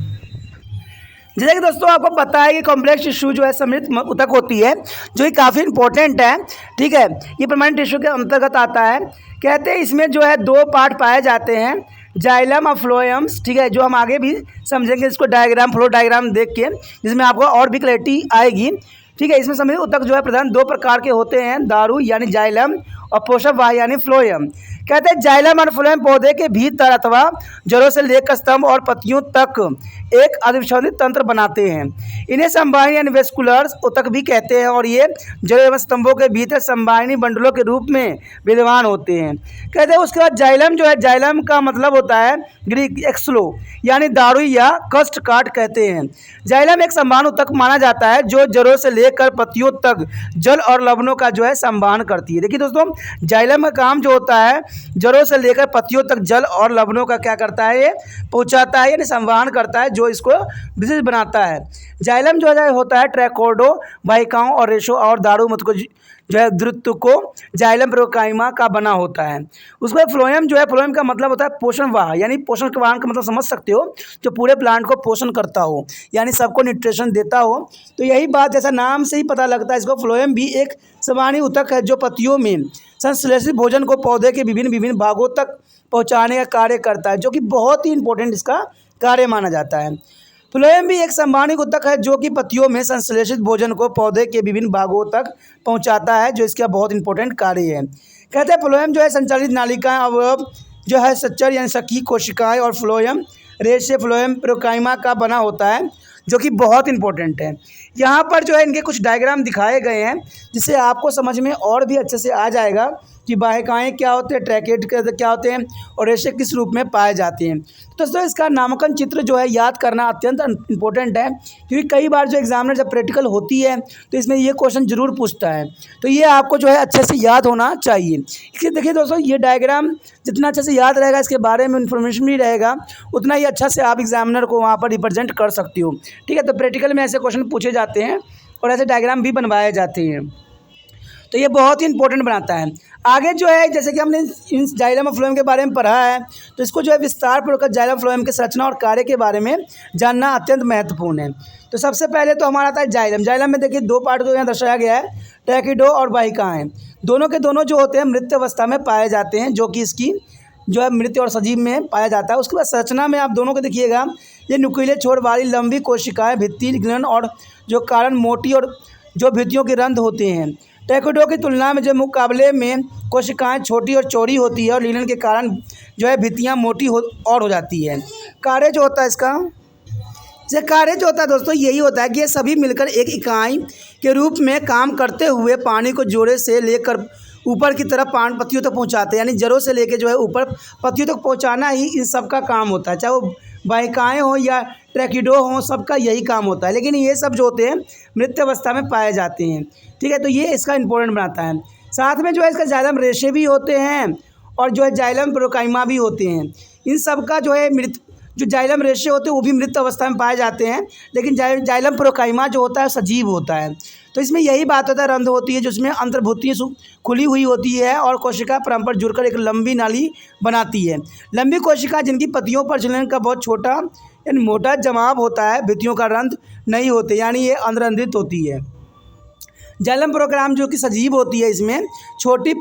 A: जैसे कि दोस्तों आपको पता है कि complex tissue जो है समृद्ध ऊतक होती है जो कि काफ़ी इंपॉर्टेंट है, ठीक है, ये परमानेंट टिश्यू के अंतर्गत आता है। कहते हैं इसमें जो है दो पार्ट पाए जाते हैं, जाइलम और फ्लोएम्स, ठीक है, जो हम आगे भी समझेंगे इसको डायग्राम फ्लो डायग्राम देख के, जिसमें आपको और भी क्लैरिटी आएगी, ठीक है। इसमें समृद्ध ऊतक जो है प्रधान दो प्रकार के होते हैं, दारू यानी जाइलम और पोषक वाह यानी फ्लोएम। कहते हैं जाइलम और फ्लोएम पौधे के भीतर अथवा जड़ों से लेकर स्तंभ और पत्तियों तक एक अभिसंधित तंत्र बनाते हैं। इन्हें संवाहिनी यानी वेस्कुलर ऊतक भी कहते हैं और ये जड़ों एवं स्तंभों के भीतर संवाहिनी बंडलों के रूप में विद्यमान होते हैं। कहते हैं उसके बाद जाइलम जो है, जाइलम का मतलब होता है ग्रीक एक्सलो यानी दारुई या कस्ट काट कहते हैं। जाइलम एक संवहन ऊतक माना जाता है जो जड़ों से लेकर पत्तियों तक जल और लवणों का जो है संवहन करती है। देखिए दोस्तों, जाइलम का काम जो होता है जड़ों से लेकर पत्तियों तक जल और लवणों का क्या करता है, ये पहुंचाता है यानी संवहन करता है, जो इसको विशिष्ट बनाता है। जाइलम जो है होता है ट्रैकोडो वाहिकाओं और रेशों और दारू मत को जो है द्रुत को जाइलम प्रोकाइमा का बना होता है। उसके बाद फ्लोएम जो है, फ्लोएम का मतलब होता है पोषण वाह यानी पोषण के वाहन का मतलब समझ सकते हो, जो पूरे प्लांट को पोषण करता हो यानी सबको न्यूट्रिशन देता हो। तो यही बात जैसा नाम से ही पता लगता है, इसको फ्लोएम भी एक संवहनी ऊतक है जो पत्तियों में संश्लेषित भोजन को पौधे के विभिन्न भागों तक पहुँचाने का कार्य करता है, जो कि बहुत ही इंपॉर्टेंट इसका कार्य माना जाता है। फ्लोएम भी एक संवहनी ऊतक है जो कि पत्तियों में संश्लेषित भोजन को पौधे के विभिन्न भागों तक पहुंचाता है, जो इसका बहुत इंपॉर्टेंट कार्य है। कहते हैं फ्लोएम जो है संचालित नालिकाएं अवयव जो है सच्चर यानी सकी कोशिकाएं और फ्लोएम रेशे फ्लोएम प्रोकाइमा का बना होता है, जो कि बहुत इंपॉर्टेंट है। यहाँ पर जो है इनके कुछ डायग्राम दिखाए गए हैं जिससे आपको समझ में और भी अच्छे से आ जाएगा कि वाहिकाएँ क्या होते हैं, ट्रैकेट क्या होते हैं और रेशे किस रूप में पाए जाते हैं। तो दोस्तों इसका नामांकन चित्र जो है याद करना अत्यंत इंपॉर्टेंट है, क्योंकि कई बार जो एग्जामिनर जब प्रैक्टिकल होती है तो इसमें ये क्वेश्चन जरूर पूछता है, तो ये आपको जो है अच्छे से याद होना चाहिए। इसलिए देखिए दोस्तों, ये डायग्राम जितना अच्छे से याद रहेगा, इसके बारे में इन्फॉर्मेशन भी रहेगा, उतना ही अच्छा से आप एग्जामिनर को वहाँ पर रिप्रेजेंट कर सकते हो। ठीक है, तो प्रैक्टिकल में ऐसे क्वेश्चन पूछे जाते हैं और ऐसे डायग्राम भी बनवाए जाते हैं, तो ये बहुत ही इंपॉर्टेंट बनाता है। आगे जो है जैसे कि हमने इन जाइलम और फ्लोएम के बारे में पढ़ा है, तो इसको जो है विस्तार पूर्वक जाइलम फ्लोएम के संरचना और कार्य के बारे में जानना अत्यंत महत्वपूर्ण है। तो सबसे पहले तो हमारा आता है जाइलम। जाइलम में देखिए दो पार्ट जो यहाँ दर्शाया गया है, ट्रैकिडो और वाहिकाएँ, दोनों के दोनों जो होते हैं मृत अवस्था में पाए जाते हैं, जो कि इसकी जो है मृत और सजीव में पाया जाता है। उसके बाद संरचना में आप दोनों को देखिएगा, ये नुकीले छोर वाली लंबी कोशिकाएँ भित्ति ग्लन और जो कारण मोटी और जो भित्तियों के रंध्र होते हैं। ट्रैकिडो की तुलना में जो मुकाबले में कोशिकाएं छोटी और चौड़ी होती है और लीलन के कारण जो है भित्तियाँ मोटी हो जाती है। कार्य जो होता है इसका, ये कार्य जो होता है दोस्तों यही होता है कि ये सभी मिलकर एक इकाई के रूप में काम करते हुए पानी को जोड़े से लेकर ऊपर की तरफ पत्तियों तक पहुंचाते हैं, यानी जड़ों से लेकर जो है ऊपर पत्तियों तक पहुंचाना ही इन सब का काम होता है, चाहे वो वाहिकाएँ हों या ट्रैकिडो हों, सबका यही काम होता है। लेकिन ये सब जो होते हैं मृत अवस्था में पाए जाते हैं। ठीक है, तो ये इसका इंपॉर्टेंट बनाता है। साथ में जो है इसका जाइलम रेशे भी होते हैं और जो है जाइलम प्रोकाइमा भी होते हैं। इन सब का जो है जो जाइलम रेशे होते हैं वो भी मृत अवस्था में पाए जाते हैं, लेकिन जाइलम प्रोकाइमा जो होता है सजीव होता है। तो इसमें यही बात होता है, रंध्र होती है जिसमें अंतर्भूतियाँ खुली हुई होती है और कोशिका परस्पर जुड़कर एक लंबी नाली बनाती है। लंबी कोशिका जिनकी पत्तियों पर छिलने का बहुत छोटा यानी मोटा जमाव होता है, भित्तियों का रंध्र नहीं होते, यानी ये अनरंध्रित होती है। जाइलम प्रोग्राम जो कि सजीव होती है, इसमें छोटी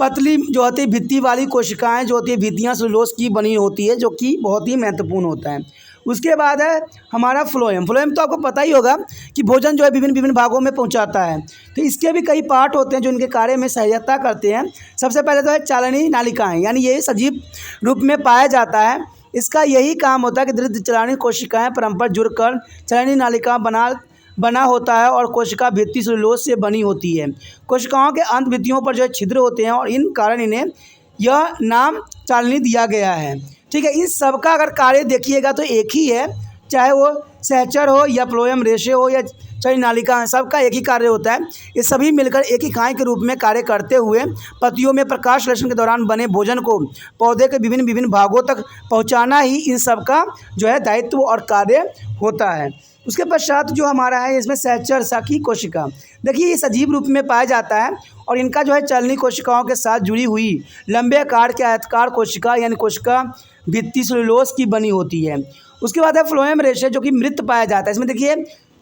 A: पतली जो होती है भित्ति वाली कोशिकाएं जो होती है भित्तियाँ सेलुलोज की बनी होती है, जो कि बहुत ही महत्वपूर्ण होता है। उसके बाद है हमारा फ्लोएम। फ्लोएम तो आपको पता ही होगा कि भोजन जो है विभिन्न भागों में पहुंचाता है, तो इसके भी कई पार्ट होते हैं जो इनके कार्य में सहायता करते हैं। सबसे पहले तो है चालनी नालिकाएँ, यानी ये सजीव रूप में पाया जाता है। इसका यही काम होता है कि दृढ़ चलानी कोशिकाएँ परस्पर जुड़कर चलानी नालिका बना होता है और कोशिका भित्ति सेलुलोज से बनी होती है। कोशिकाओं के अंत भित्तियों पर जो है छिद्र होते हैं और इन कारण इन्हें यह नाम चालनी दिया गया है। ठीक है, इन सब का अगर कार्य देखिएगा तो एक ही है, चाहे वो सहचर हो या फ्लोएम रेशे हो या चाहे नालिका है, सबका एक ही कार्य होता है। ये सभी मिलकर एक इकाई के रूप में कार्य करते हुए पत्तियों में प्रकाश संश्लेषण के दौरान बने भोजन को पौधे के विभिन्न भागों तक पहुंचाना ही इन सब का जो है दायित्व और कार्य होता है। उसके पश्चात जो हमारा है इसमें सहचर साकी कोशिका, देखिए ये सजीव रूप में पाया जाता है और इनका जो है चलनी कोशिकाओं के साथ जुड़ी हुई लंबे आकार के आयताकार कोशिका यानी कोशिका भित्ति सेलुलोज की बनी होती है। उसके बाद है फ्लोएम रेशे जो कि मृत पाया जाता है। इसमें देखिए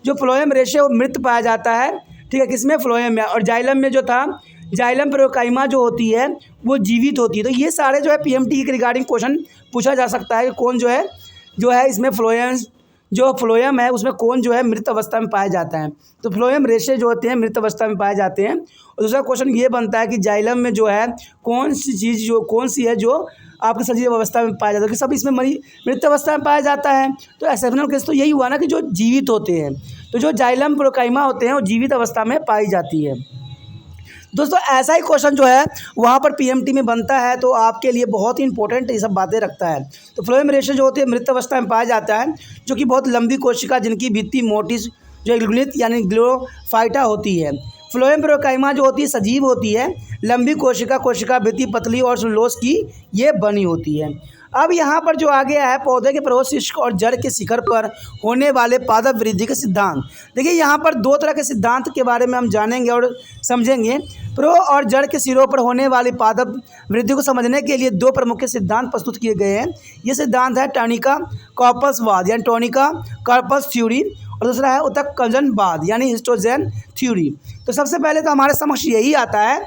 A: जो फ्लोएम रेशे वो मृत पाया जाता है, ठीक है, किसमें फ्लोएम में, और जाइलम में जो था जाइलम प्रोकाइमा जो होती है वो जीवित होती है। तो ये सारे जो है पीएमटी के रिगार्डिंग क्वेश्चन पूछा जा सकता है कि कौन जो है इसमें फ्लोएम जो फ्लोएम है उसमें कौन जो है मृत अवस्था में पाया जाता है। तो फ्लोएम रेशे जो होते हैं मृत अवस्था में पाए जाते हैं। और दूसरा क्वेश्चन ये बनता है कि जाइलम में जो है कौन सी चीज़ जो कौन सी है जो आपकी सजीव अवस्था में पाया जाता है, कि सब इसमें मृत अवस्था में पाया जाता है। तो एक्सेप्शनल केस तो यही हुआ ना कि जो जीवित होते हैं। तो जो जाइलम प्रोकाइमा होते हैं वो जीवित अवस्था में पाई जाती है। दोस्तों ऐसा ही क्वेश्चन जो है वहाँ पर पीएमटी में बनता है, तो आपके लिए बहुत ही इंपॉर्टेंट ये सब बातें रखता है। तो फ्लोएम रेशे जो होती है मृत अवस्था में पाया जाता है, जो कि बहुत लंबी कोशिका जिनकी भित्ति मोटिस जो ग्लूनित यानी ग्लोफाइटा होती है। फ्लोएम प्रोकाइमा जो होती है सजीव होती है, लंबी कोशिका भित्ति पतली और सेलुलोज की ये बनी होती है। अब यहाँ पर जो आ गया है पौधे के प्रौशिष्ट और जड़ के शिखर पर होने वाले पादप वृद्धि के सिद्धांत। देखिए यहाँ पर दो तरह के सिद्धांत के बारे में हम जानेंगे और समझेंगे। प्रो और जड़ के सिरों पर होने वाली पादप वृद्धि को समझने के लिए दो प्रमुख सिद्धांत प्रस्तुत किए गए हैं। ये सिद्धांत है टॉनिका कार्पसवाद यानी टॉनिका कार्पस थ्योरी, और दूसरा है उत्तकजनवाद यानी हिस्टोजेन थ्योरी। तो सबसे पहले तो हमारे समक्ष यही आता है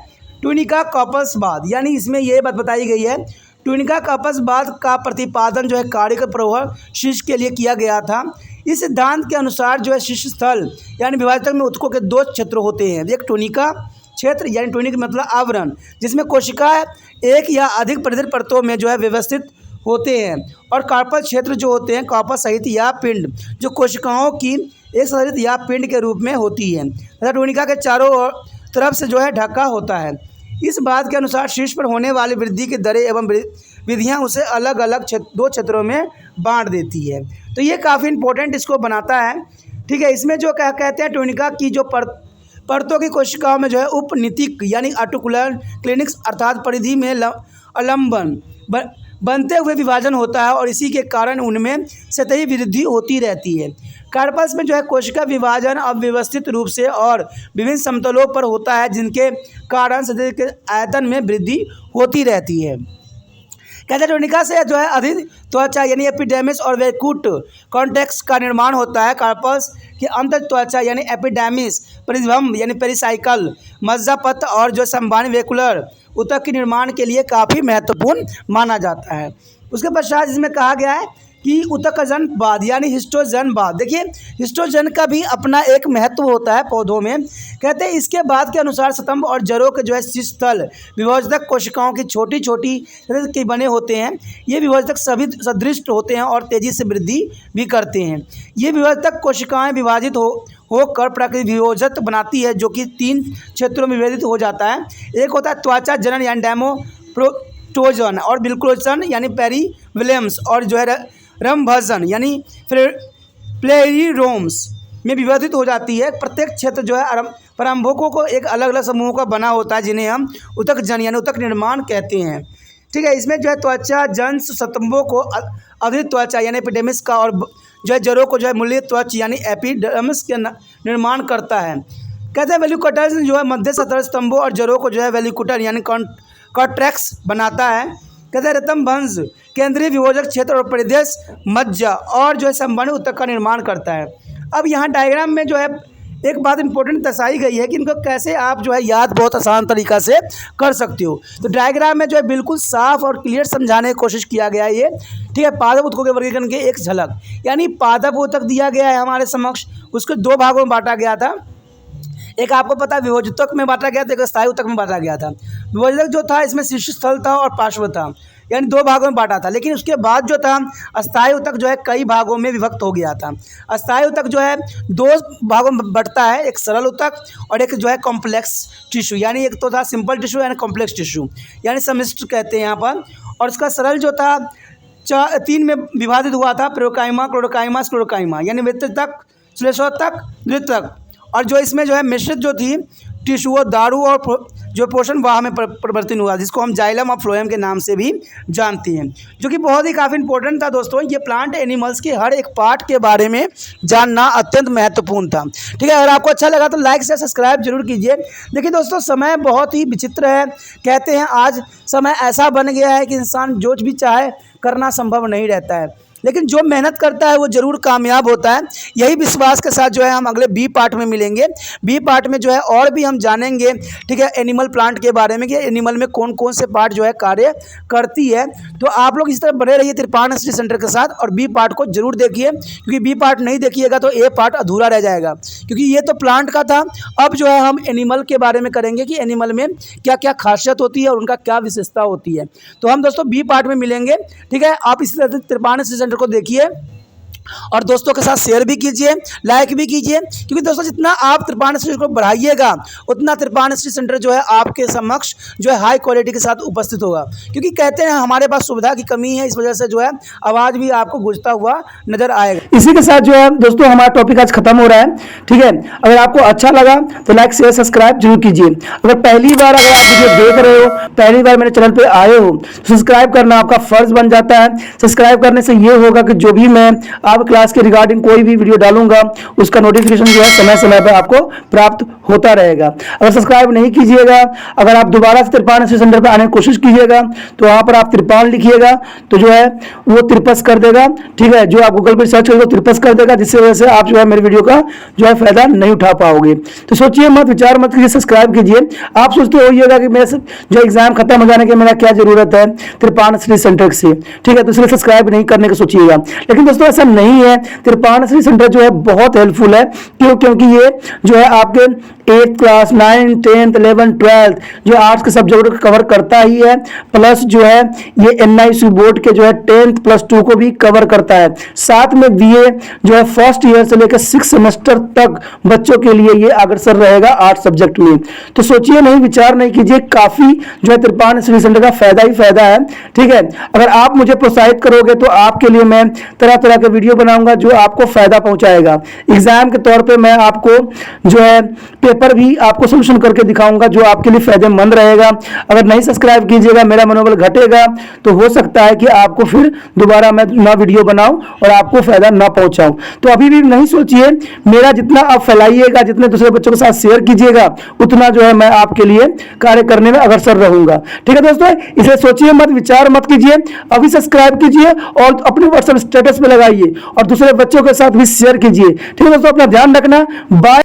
A: टॉनिका कार्पसवाद, यानी इसमें ये बात बताई गई है टॉनिका कार्पसवाद का प्रतिपादन जो है कार्य प्रवाह शिष्य के लिए किया गया था। इस सिद्धांत के अनुसार जो है शिष्य स्थल यानी विभाजक में ऊतकों के दो क्षेत्र होते हैं। एक टॉनिका क्षेत्र यानी टॉनिक मतलब आवरण, जिसमें कोशिका एक या अधिक परिधित परतों में जो है व्यवस्थित होते हैं, और कार्पस क्षेत्र जो होते हैं कार्पस सहित या पिंड जो कोशिकाओं की एक सहित या पिंड के रूप में होती है तथा टॉनिका के चारों तरफ से जो है ढका होता है। इस बात के अनुसार शीर्ष पर होने वाली वृद्धि की दरें एवं विधियां उसे अलग अलग दो क्षेत्रों में बांट देती है। तो ये काफ़ी इंपॉर्टेंट इसको बनाता है। ठीक है, इसमें जो कहते हैं टॉनिका की जो परतों की कोशिकाओं में जो है उपनीतिक यानी आर्टिकुलर क्लिनिक्स अर्थात परिधि में अलंबन बनते हुए विभाजन होता है, और इसी के कारण उनमें सतही वृद्धि होती रहती है। कार्पस में जो है कोशिका विभाजन अव्यवस्थित रूप से और विभिन्न समतलों पर होता है, जिनके कारण शरीर के आयतन में वृद्धि होती रहती है। कहते हैं टॉनिका से जो है अधिक त्वचा यानी एपिडर्मिस और वेकुट कॉन्टेक्स का निर्माण होता है। कार्पस की अंत त्वचा यानी एपिडर्मिस परिधम यानी पेरिसाइकल मज्जापथ और जो संवहनी वेकुलर ऊतक के निर्माण के लिए काफ़ी महत्वपूर्ण माना जाता है। उसके पश्चात इसमें कहा गया है कि उत्तकजनवाद यानी हिस्टोजनवाद। देखिए हिस्टोजन का भी अपना एक महत्व होता है पौधों में। कहते हैं इसके बाद के अनुसार स्तंभ और जड़ों के जो है शीर्षस्थल विभाजक कोशिकाओं की छोटी छोटी के बने होते हैं। ये विभाजक सभी सदृष्ट होते हैं और तेज़ी से वृद्धि भी करते हैं। ये विभाजक कोशिकाएँ विभाजित होकर प्राकृतिक विभोजत बनाती है, जो कि 3 क्षेत्रों में विभाजित हो जाता है। एक होता है त्वचा जनन यानी डेमोप्रोटोजन, और बिल्कुलोचन यानी पेरीविलियम्स, और जो है रमभजन यानी प्लेरिरोम्स में विभाजित हो जाती है। प्रत्येक क्षेत्र जो है परंभोकों को एक अलग अलग समूहों का बना होता है, जिन्हें हम ऊतकजन यानी ऊतक निर्माण कहते हैं। ठीक है, इसमें जो है त्वचा जंस स्तंभों को अधिक त्वचा यानी एपिडर्मिस का, और जो है जड़ों को जो है मूल्य त्वचा यानी एपिडर्मिस के निर्माण करता है। कहते हैं वेलिकुटर्स जो है मध्य सतह स्तंभों और जड़ों को जो है वेलिकुटर यानी कॉन्ट्रैक्ट्स बनाता है। कहते हैं रतमभंज केंद्रीय विभोजक क्षेत्र और परिदेश मज्जा और जो है संवहनी ऊतक का निर्माण करता है। अब यहाँ डायग्राम में जो है एक बात इंपॉर्टेंट दर्शाई गई है कि इनको कैसे आप जो है याद बहुत आसान तरीक़ा से कर सकते हो। तो डायग्राम में जो है बिल्कुल साफ और क्लियर समझाने की कोशिश किया गया है ये। ठीक है, पादप ऊतकों के वर्गीकरण की एक झलक, यानी पादप ऊतक दिया गया है हमारे समक्ष, उसको 2 भागों में बांटा गया था। एक आपको पता है विभोजक में बांटा गया था, एक स्थायी ऊतक में बांटा गया था। विभोजक जो था इसमें शीर्ष स्थल था और पार्श्व था, यानी 2 भागों में बांटा था। लेकिन उसके बाद जो था अस्थायी ऊतक जो है कई भागों में विभक्त हो गया था। अस्थायी ऊतक जो है 2 भागों में बढ़ता है, एक सरल ऊतक और एक जो है कॉम्प्लेक्स टिश्यू, यानी एक तो था सिंपल टिश्यू यानी कॉम्प्लेक्स टिश्यू यानी समिष्ट कहते हैं यहाँ पर, और इसका सरल जो था 3 में विभाजित हुआ था, प्रोकाइमा क्लोरोकाइमा स्क्लेरोकाइमा यानी मृतक श्लेषोतक द्वितक, और जो इसमें जो है मिश्रित जो थी टिश्यू वो दारू और जो पोषण वाह में परिवर्तन हुआ, जिसको हम जाइलम और फ्लोएम के नाम से भी जानते हैं, जो कि बहुत ही काफ़ी इंपॉर्टेंट था दोस्तों। ये प्लांट एनिमल्स के हर एक पार्ट के बारे में जानना अत्यंत महत्वपूर्ण था। ठीक है, अगर आपको अच्छा लगा तो लाइक से सब्सक्राइब जरूर कीजिए। देखिए दोस्तों समय बहुत ही विचित्र है। कहते हैं आज समय ऐसा बन गया है कि इंसान जो भी चाहे करना संभव नहीं रहता है। लेकिन जो मेहनत करता है वो ज़रूर कामयाब होता है। यही विश्वास के साथ जो है हम अगले बी पार्ट में मिलेंगे। बी पार्ट में जो है और भी हम जानेंगे, ठीक है, एनिमल प्लांट के बारे में कि एनिमल में कौन कौन से पार्ट जो है कार्य करती है। तो आप लोग इस तरह बने रहिए त्रिपाण स्टडी सेंटर के साथ और बी पार्ट को जरूर देखिए, क्योंकि बी पार्ट नहीं देखिएगा तो ए पार्ट अधूरा रह जाएगा। क्योंकि ये तो प्लांट का था, अब जो है हम एनिमल के बारे में करेंगे कि एनिमल में क्या क्या खासियत होती है और उनका क्या विशेषता होती है। तो हम दोस्तों बी पार्ट में मिलेंगे, ठीक है। आप इसी तरह से त्रिपाण स्टडी सेंटर को देखिए और दोस्तों के साथ शेयर भी कीजिए, लाइक भी कीजिए, क्योंकि दोस्तों जितना आप त्रिपाण स्टडी को बढ़ाइएगा उतना त्रिपाण स्टडी सेंटर जो है आपके समक्ष जो है हाई क्वालिटी के साथ उपस्थित होगा। क्योंकि कहते हैं हमारे पास सुविधा की कमी है, इस वजह से जो है आवाज़ भी आपको गूंजता हुआ नजर आएगा। इसी के साथ जो है दोस्तों हमारा टॉपिक आज खत्म हो रहा है, ठीक है। अगर आपको अच्छा लगा तो लाइक शेयर सब्सक्राइब जरूर कीजिए। अगर पहली बार अगर आप वीडियो देख रहे हो, पहली बार मेरे चैनल पे आए हो, तो सब्सक्राइब करना आपका फर्ज बन जाता है। सब्सक्राइब करने से ये होगा कि जो भी मैं आप क्लास के रिगार्डिंग कोई भी वीडियो डालूंगा उसका नोटिफिकेशन जो है समय समय पर आपको प्राप्त होता रहेगा। अगर सब्सक्राइब नहीं कीजिएगा, अगर आप दोबारा से त्रिपाण स्टडी सेंटर पर आने की कोशिश कीजिएगा तो वहां पर आप त्रिपाण लिखिएगा तो जो है वो त्रिपस कर देगा, ठीक है। जो आप गूगल पर सर्च करेंगे त्रिपस कर देगा, जिससे वजह से आप जो है मेरे वीडियो का जो है फायदा नहीं उठा पाओगे। तो सोचिए मत, विचार मत कीजिए, सब्सक्राइब कीजिए। आप सोचते होइएगा कि मेरे जो एग्जाम खत्म हो जाने के मेरा क्या जरूरत है त्रिपाण स्टडी सेंटर से, ठीक है, तो इसलिए सब्सक्राइब नहीं करने का सोचिएगा। लेकिन दोस्तों ऐसा नहीं है, त्रिपाण स्टडी सेंटर जो है बहुत हेल्पफुल है। क्योंकि ये जो है आपके 8th class 9th 10th 11th 12th जो आर्ट्स के सब्जेक्ट को कवर करता ही है, प्लस जो है ये NIC बोर्ड के जो है 10th प्लस 2 को भी कवर करता है। साथ में BA जो है फर्स्ट ईयर से लेकर 6 सेमेस्टर तक बच्चों के लिए ये अग्रसर रहेगा आर्ट्स सब्जेक्ट में। तो सोचिए नहीं, विचार नहीं कीजिए, काफी जो है त्रिपाण स्टडी सेंटर का फायदा ही फायदा है, ठीक है। अगर आप मुझे प्रोत्साहित करोगे तो आपके लिए मैं तरह तरह के वीडियो बनाऊंगा जो आपको फायदा पहुंचाएगा। एग्जाम के तौर पे मैं आपको जो है पेपर भी आपको सोल्यूशन करके दिखाऊंगा जो आपके लिए फायदेमंद रहेगा। अगर नहीं सब्सक्राइब कीजिएगा, मेरा मनोबल घटेगा, तो हो सकता है कि आपको फिर दोबारा मैं ना वीडियो बनाऊं और आपको फायदा ना पहुंचाऊं। तो अभी भी नहीं सोचिए, मेरा जितना आप फैलाइएगा, जितने दूसरे बच्चों के साथ शेयर कीजिएगा, उतना जो है मैं आपके लिए कार्य करने में अग्रसर रहूंगा, ठीक है दोस्तों। इसे सोचिए मत, विचार मत कीजिए, अभी सब्सक्राइब कीजिए और अपने व्हाट्सएप स्टेटस पे लगाइए और दूसरे बच्चों के साथ भी शेयर कीजिए, ठीक है दोस्तों। अपना ध्यान रखना, बाय।